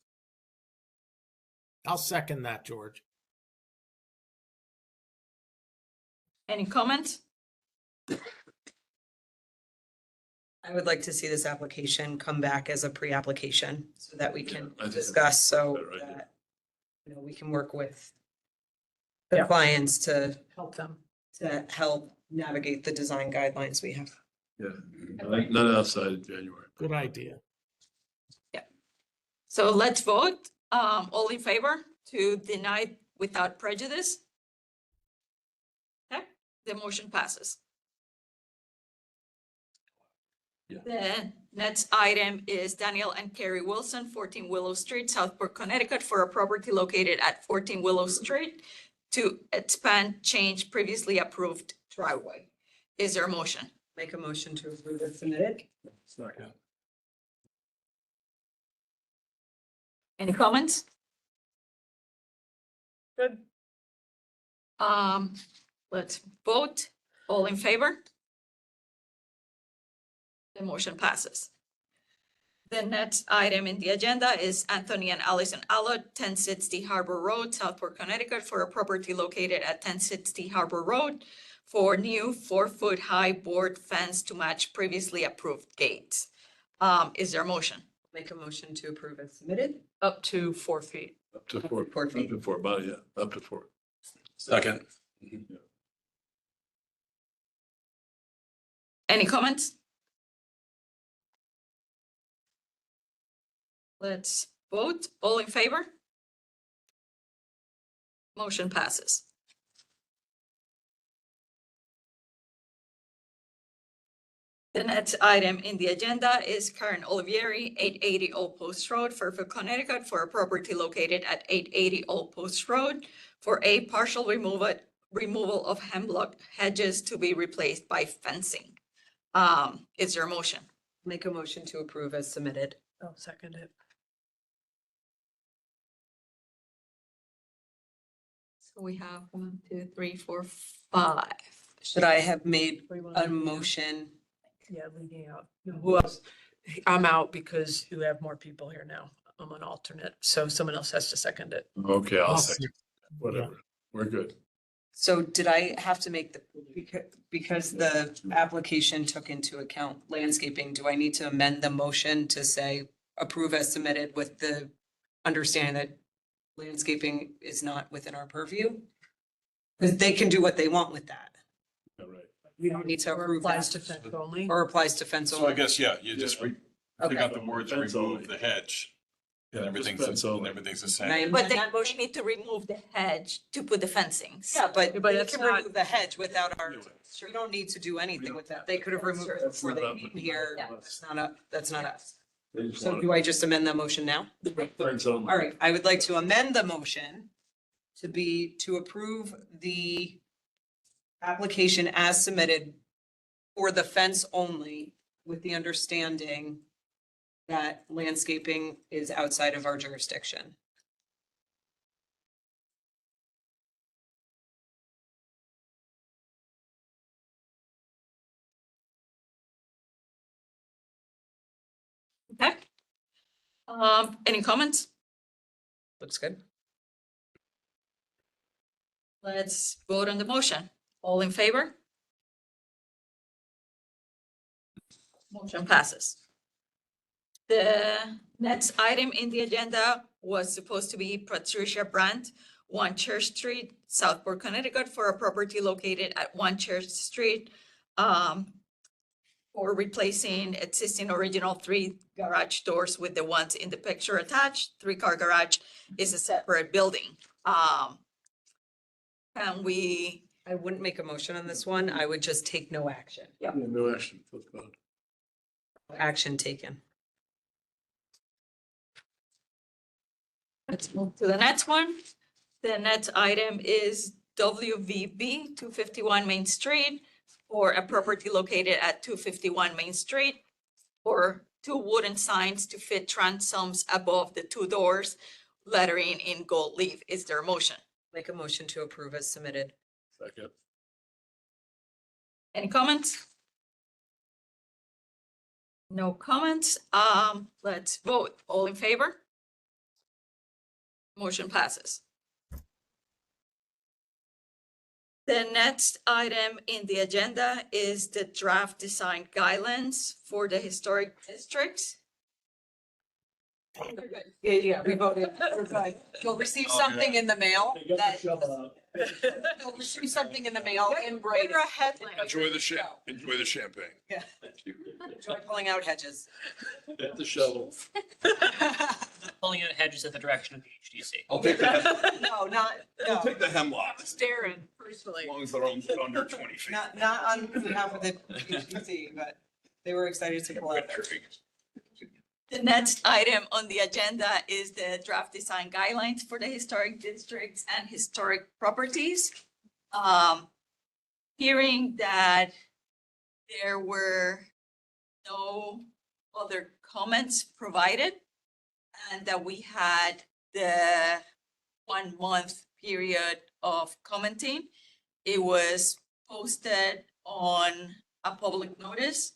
I'll second that, George. Any comments? I would like to see this application come back as a pre-application so that we can I think discuss, so that's right. that, you know, we can work with the Yeah. clients to Help them. help navigate the design guidelines we have. Yeah, none outside of January. Good idea. So let's vote. All in favor to deny without prejudice? Okay, the motion passes. Yeah. The next item is Daniel and Carrie Wilson, 14 Willow Street, Southport, Connecticut, for a property located at 14 Willow Street to expand, change previously approved driveway. Is there a motion? Make a motion to approve as submitted. Second. Any comments? Good. Let's vote. All in favor? The motion passes. The next item in the agenda is Anthony and Allison Allard, 1060 Harbor Road, Southport, Connecticut, for a property located at 1060 Harbor Road for new 4-foot high board fence to match previously approved gates. Is there a motion? Make a motion to approve as submitted. Up to 4 feet. Up to 4. 4 feet. Up to 4, about, yeah, up to 4. Second. Any comments? Let's vote. All in favor? Motion passes. The next item in the agenda is Karen Olivieri, 880 Old Post Road, Fairfield, Connecticut, for a property located at 880 Old Post Road for a partial removal of hemlock hedges to be replaced by fencing. Is there a motion? Make a motion to approve as submitted. I'll second it. So we have 1, 2, 3, 4, 5. Should I have made What do you want a to do? motion? Yeah, leading out. Who else? I'm out because you have more people here now. I'm an alternate, so someone else has to second it. Okay, I'll I'll second. Whatever. We're good. So did I have to make the, because the application took into account landscaping, do I need to amend the motion to say approve as submitted with the understanding that landscaping is not within our purview? Because they can do what they want with that. All right. We don't need to Or approve applies that. to fence only. Or applies to fence So I only. guess, yeah, you just take Okay. out the words Fence only. remove the hedge. And Yeah, everything's, just fence and only. everything's the And I same. But amend they that motion. need to remove the hedge to put the fencing. Yeah, but But they it's can not- remove the hedge without our, we don't need to do anything with that. They could have removed it That's before not they up- came here. Yeah. That's not up, that's not us. They just So want do I just amend that motion now? fence only. All right, I would like to amend the motion to be, to approve the application as submitted for the fence only, with the understanding that landscaping is outside of our jurisdiction. Okay. Any comments? Looks good. Let's vote on the motion. All in favor? Motion passes. The next item in the agenda was supposed to be Patricia Brandt, 1 Church Street, Southport, Connecticut, for a property located at 1 Church Street, for replacing existing original 3 garage doors with the ones in the picture attached. 3-car garage is a separate building. Can we I wouldn't make a motion on this one. I would just take no action. Yeah, no action. Let's vote. Action taken. Let's move to the next one. The next item is WVB 251 Main Street for a property located at 251 Main Street for 2 wooden signs to fit transoms above the 2 doors, lettering in gold leaf. Is there a motion? Make a motion to approve as submitted. Second. Any comments? No comments. Let's vote. All in favor? Motion passes. The next item in the agenda is the draft design guidelines for the historic districts. Yeah, we voted. We're good. You'll receive something in the mail that, you'll receive something in the mail in writing. You're a headline. Enjoy the champagne. Yeah. Enjoy pulling out hedges. Get the shovel. Pulling out hedges at the direction of the HDC. I'll take the, No, not, I'll no, take the hemlock, It's Darren personally. as long as they're under 20 feet. not on behalf of the HDC, but they were excited to pull out. The next item on the agenda is the draft design guidelines for the historic districts and historic properties. Hearing that there were no other comments provided and that we had the 1 month period of commenting, it was posted on a public notice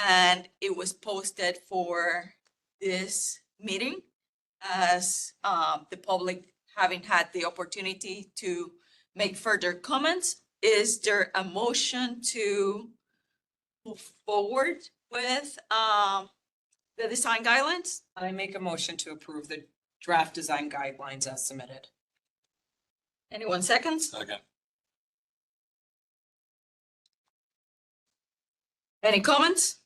and it was posted for this meeting as the public having had the opportunity to make further comments. Is there a motion to move forward with the design guidelines? I make a motion to approve the draft design guidelines as submitted. Anyone seconds? Second. Any comments?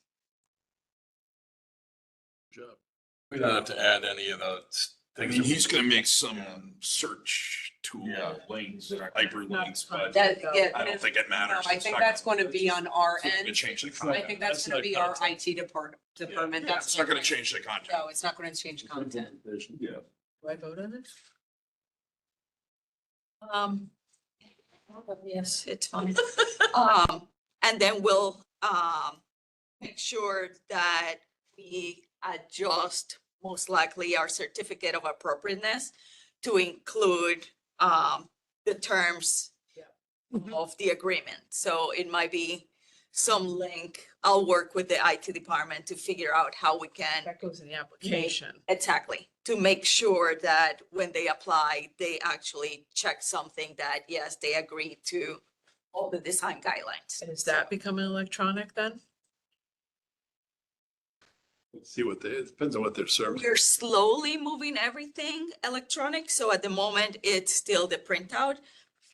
Good job. We don't have to add any of the things. I mean, he's gonna make some search tool links, hyperlinks, but I don't think it matters. I think that's going to be on our It's not end. gonna change the I content. think that's going to be our IT department. Yeah, it's not gonna change the content. No, it's not going to change content. Yeah. Do I vote on this? Yes, it's fine. And then we'll, make sure that we adjust most likely our certificate of appropriateness to include, the terms of the agreement. So it might be some link. I'll work with the IT department to figure out how we can. That goes in the application. Exactly, to make sure that when they apply, they actually check something that, yes, they agree to all the design guidelines. And is that becoming electronic then? Let's see what it depends on what they're serving. We're slowly moving everything electronic, so at the moment, it's still the printout.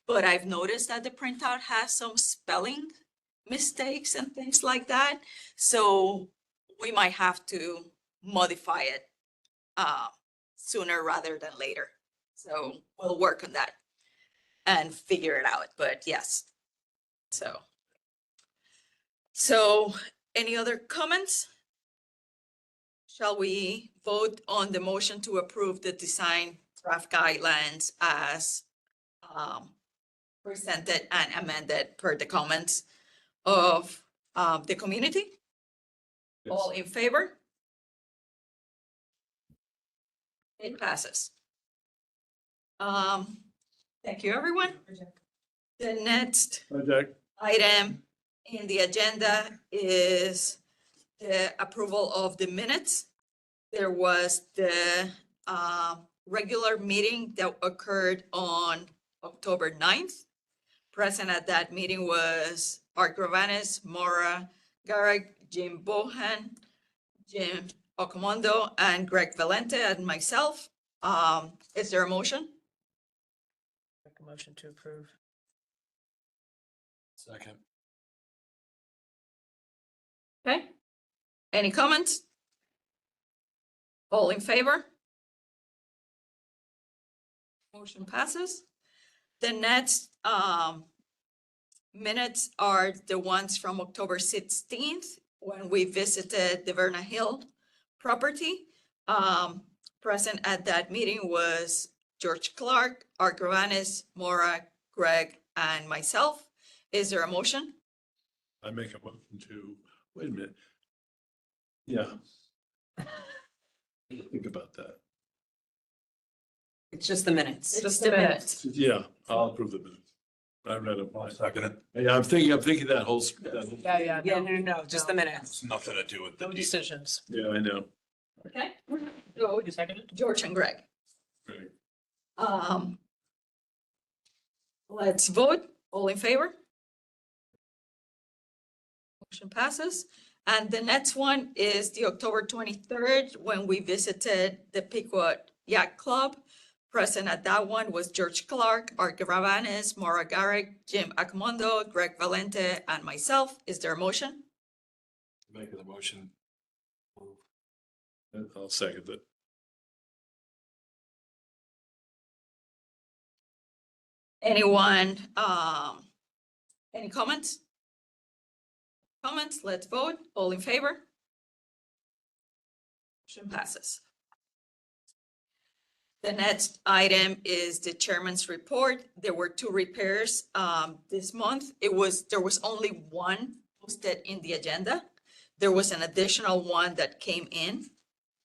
But I've noticed that the printout has some spelling mistakes and things like that. So we might have to modify it sooner rather than later. So we'll work on that and figure it out, but yes. So any other comments? Shall we vote on the motion to approve the design draft guidelines as presented and amended per the comments of the community? All in favor? It passes. Thank you, everyone. The next Project. item in the agenda is the approval of the minutes. There was the regular meeting that occurred on October 9th. Present at that meeting was Art Gravanes, Maura Garrick, Jim Bohan, Jim Okamondo, and Greg Valente, and myself. Is there a motion? Make a motion to approve. Second. Okay. Any comments? All in favor? Motion passes. The next minutes are the ones from October 16th, when we visited the Verna Hill property. Present at that meeting was George Clark, Art Gravanis, Maura, Greg, and myself. Is there a motion? I make a motion to, wait a minute. Yeah. Think about that. It's just the minutes. It's the minutes. Yeah, I'll approve the minutes. I read them. I'll second it. Yeah, I'm thinking that whole. Yeah, Yeah, no, just the minutes. It's nothing to do with the No decisions. Yeah, I know. Okay. So, George and Greg. Right. Let's vote. All in favor? Motion passes. And the next one is the October 23rd, when we visited the Pequot Yacht Club. Present at that one was George Clark, Art Gravanis, Maura Garrick, Jim Acmondo, Greg Valente, and myself. Is there a motion? Making the motion. I'll second it. Anyone, any comments? Comments? Let's vote. All in favor? Motion passes. The next item is the chairman's report. There were 2 repairs this month. There was only one posted in the agenda. There was an additional one that came in.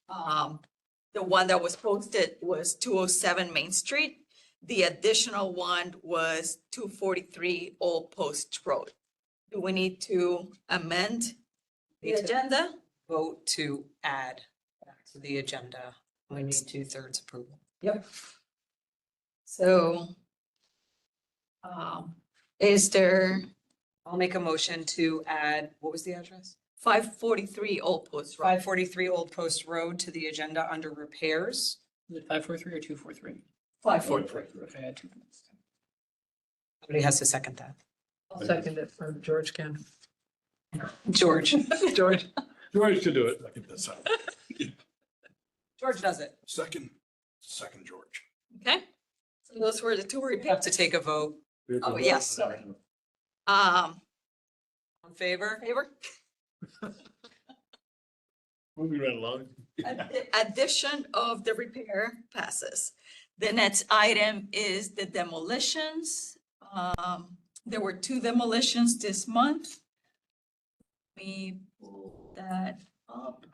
The one that was posted was 207 Main Street. The additional one was 243 Old Post Road. Do we need to amend the Need to- agenda? Vote to add back to the agenda. We need 2/3 approval. Yep. So, is there I'll make a motion to add, what was the address? 543 Old Post Road? 543 Old Post Road to the agenda under repairs. Is it 543 or 243? 543. Okay, I had two. Somebody has to second that. I'll second it for George can. George. George. George could do it. I think that's out. George does it. Second George. Okay, so those were the 2 We have repairs. to take a vote. Oh, yes, sorry. In favor? Favor? Moving right along. Addition of the repair passes. The next item is the demolitions. There were 2 demolitions this month. We pull that up.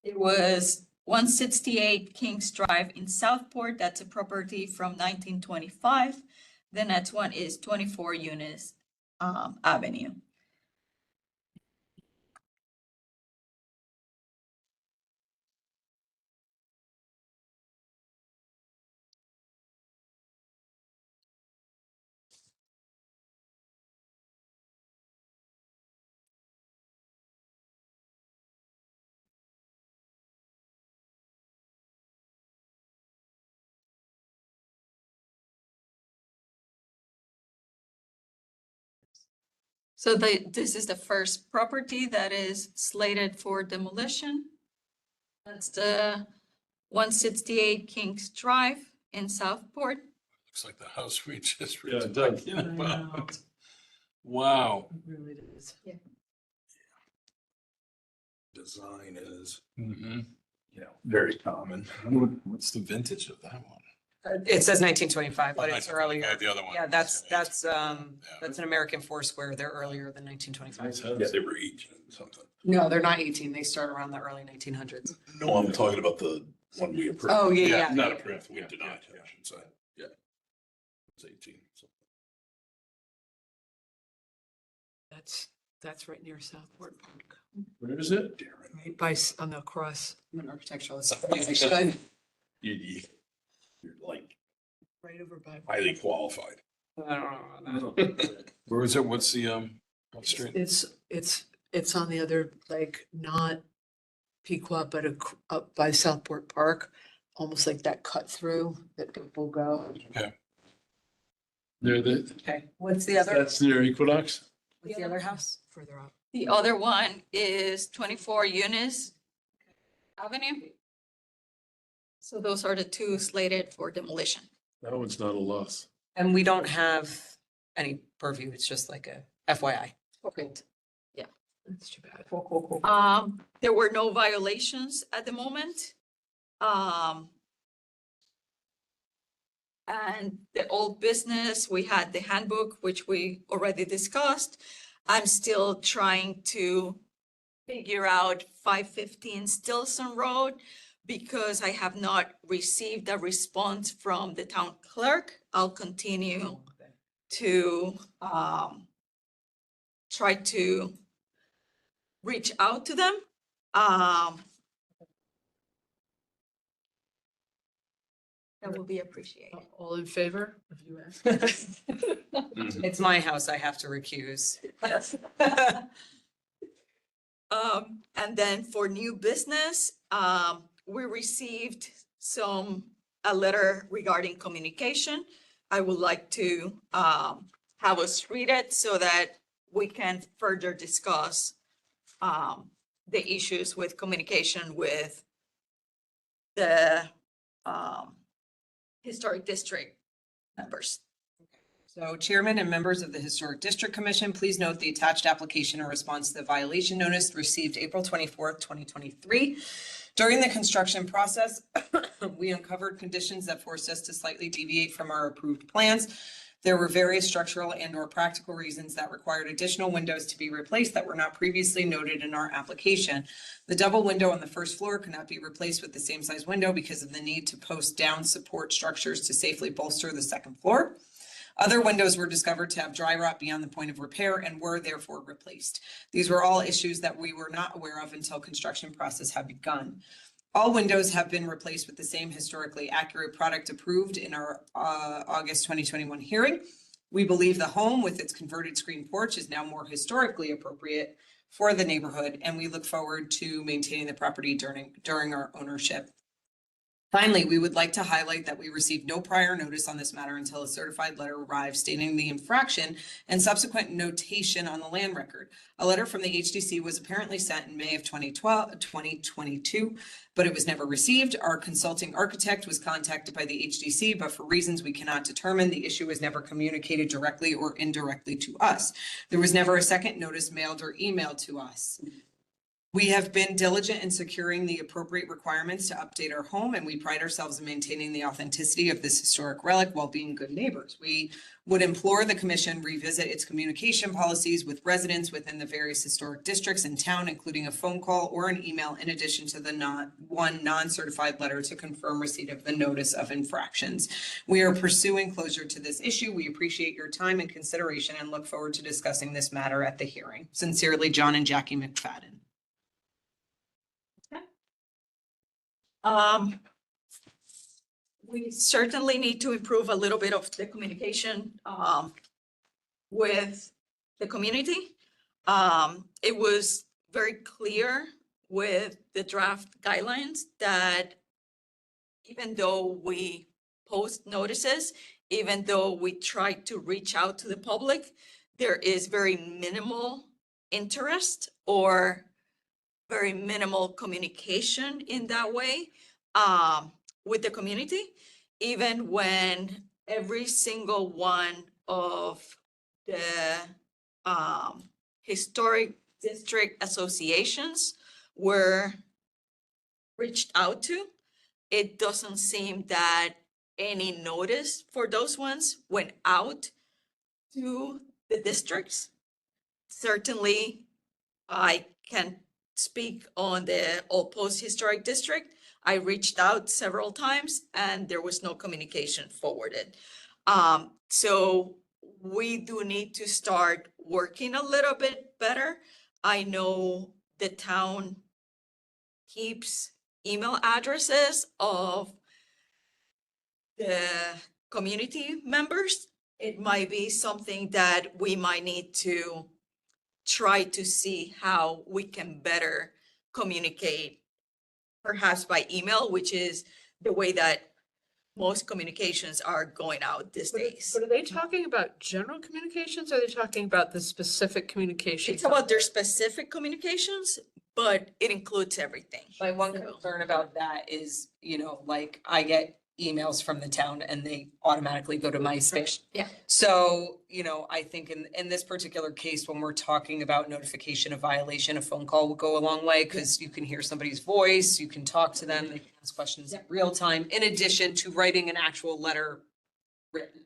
It was 168 Kings Drive in Southport. That's a property from 1925. The next one is 24 Eunice Avenue. So this is the first property that is slated for demolition. That's the 168 Kings Drive in Southport. Looks like the house we just. Yeah, it does. talking about. Wow. It really is. Design is, very common. What's the vintage of that one? It says 1925, but it's earlier. Yeah, the other one. Yeah, that's an American Foursquare. They're earlier than 1925. Yeah, they were 18 something. No, they're not 18. They start around the early 1900s. No, I'm talking about the one we approved. Oh, yeah. Not approved, we denied, I should say, yeah. It's 18. so. That's right near Southport Park. Where is it? Right by, on the cross. I'm an architectural assistant. I should. You're like Right over by. highly qualified. I don't know about that. Where is it? What's the, what street? It's on the other, like, not Pequot, but up by Southport Park, almost like that cut through that people go. Okay. Near the, Okay, what's the other, that's near Equinox? what's the other house? Further up. The other one is 24 Eunice Avenue. So those are the 2 slated for demolition. That one's not a loss. And we don't have any purview. It's just like a FYI. Okay. Yeah. That's too bad. There were no violations at the moment. And the old business, we had the handbook, which we already discussed. I'm still trying to figure out 515 Stilson Road because I have not received a response from the town clerk. I'll continue to try to reach out to them. That will be appreciated. All in favor of you asking? It's my house. I have to recuse. Yes. And then for new business, we received a letter regarding communication. I would like to have us read it so that we can further discuss the issues with communication with the historic district members. So Chairman and members of the Historic District Commission, please note the attached application in response to the violation notice received April 24th, 2023. During the construction process, we uncovered conditions that forced us to slightly deviate from our approved plans. There were various structural and/or practical reasons that required additional windows to be replaced that were not previously noted in our application. The double window on the first floor could not be replaced with the same size window because of the need to post down support structures to safely bolster the second floor. Other windows were discovered to have dry rot beyond the point of repair and were therefore replaced. These were all issues that we were not aware of until construction process had begun. All windows have been replaced with the same historically accurate product approved in our August 2021 hearing. We believe the home with its converted screen porch is now more historically appropriate for the neighborhood, and we look forward to maintaining the property during our ownership. Finally, we would like to highlight that we received no prior notice on this matter until a certified letter arrived stating the infraction and subsequent notation on the land record. A letter from the HDC was apparently sent in May of 2022, but it was never received. Our consulting architect was contacted by the HDC, but for reasons we cannot determine, the issue was never communicated directly or indirectly to us. There was never a second notice mailed or emailed to us. We have been diligent in securing the appropriate requirements to update our home, and we pride ourselves in maintaining the authenticity of this historic relic while being good neighbors. We would implore the commission revisit its communication policies with residents within the various historic districts in town, including a phone call or an email in addition to the non-certified letter to confirm receipt of the notice of infractions. We are pursuing closure to this issue. We appreciate your time and consideration and look forward to discussing this matter at the hearing. Sincerely, John and Jackie McFadden. We certainly need to improve a little bit of the communication with the community. It was very clear with the draft guidelines that even though we post notices, even though we try to reach out to the public, there is very minimal interest or very minimal communication in that way with the community, even when every single one of the historic district associations were reached out to. It doesn't seem that any notice for those ones went out to the districts. Certainly, I can speak on the Old Post Historic District. I reached out several times and there was no communication forwarded. So we do need to start working a little bit better. I know the town keeps email addresses of the community members. It might be something that we might need to try to see how we can better communicate, perhaps by email, which is the way that most communications are going out these days. But are they talking about general communications or are they talking about the specific communications? It's about their specific communications, but it includes everything. My one concern about that is, like I get emails from the town and they automatically go to my station. Yeah. So, I think in this particular case, when we're talking about notification of violation, a phone call will go a long way because you can hear somebody's voice, you can talk to them, they can ask questions in real time, in addition to writing an actual letter written.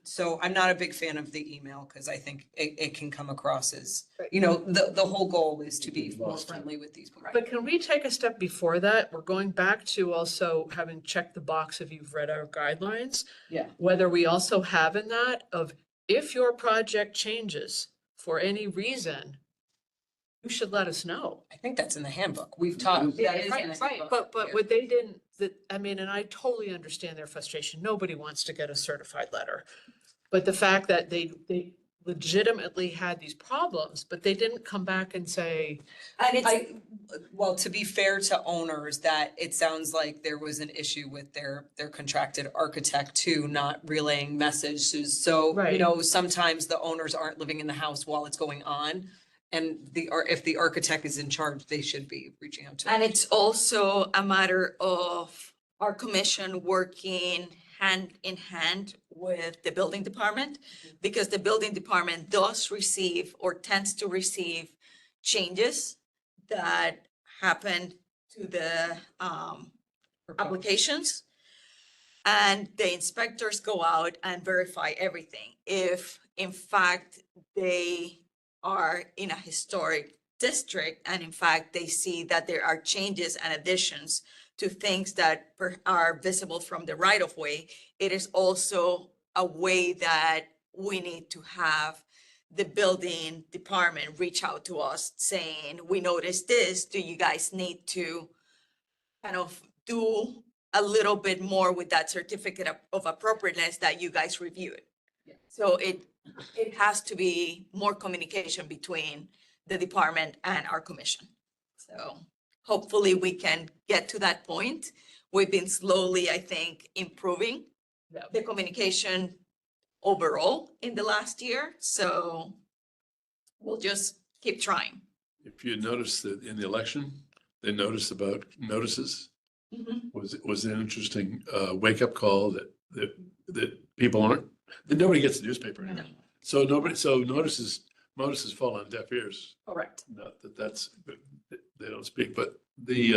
So I'm not a big fan of the email because I think it can come across as, the whole goal is to be more friendly with these people. But can we take a step before that? We're going back to also having checked the box if you've read our guidelines. Yeah. Whether we also have in that of if your project changes for any reason, you should let us know. I think that's in the handbook. We've talked. that is in the handbook. But Yeah. what they didn't, and I totally understand their frustration. Nobody wants to get a certified letter. But the fact that they legitimately had these problems, but they didn't come back and say, And well, to be fair to owners, that it sounds like there was an issue with their contracted architect too, not relaying messages. So, Right. sometimes the owners aren't living in the house while it's going on. And if the architect is in charge, they should be reaching out to. And it's also a matter of our commission working hand in hand with the building department, because the building department does receive or tends to receive changes that happen to the applications. And the inspectors go out and verify everything. If in fact they are in a historic district and in fact they see that there are changes and additions to things that are visible from the right of way, it is also a way that we need to have the building department reach out to us saying, we noticed this, do you guys need to kind of do a little bit more with that certificate of appropriateness that you guys reviewed? So it has to be more communication between the department and our commission. So hopefully we can get to that point. We've been slowly, I think, improving the communication overall in the last year. So we'll just keep trying. If you noticed that in the election, they noticed about notices, was an interesting wake-up call that people aren't, that nobody gets the newspaper anymore. So notices fall on deaf ears. Correct. Not that they don't speak, but we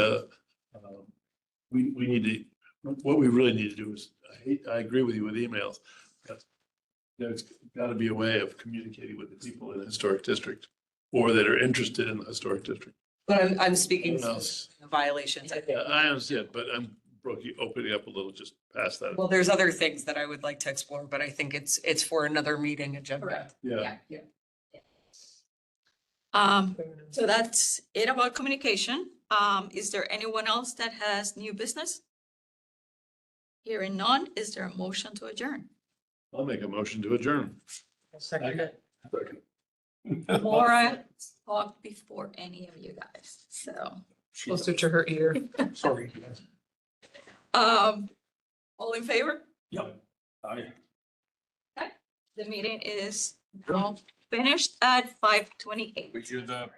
need to, what we really need to do is, I agree with you with emails. There's got to be a way of communicating with the people in the historic district or that are interested in the historic district. But I'm speaking What to else? the violations. I think. Yeah, I understand, but I'm opening up a little just past that. Well, there's other things that I would like to explore, but I think it's for another meeting agenda. Yeah. So that's it about communication. Is there anyone else that has new business? Hearing none, is there a motion to adjourn? I'll make a motion to adjourn. second it. Laura talked before any of you guys, so. Closer to her ear. Sorry. All in favor? Yep. Aye. The meeting is now finished at 5:28. We do the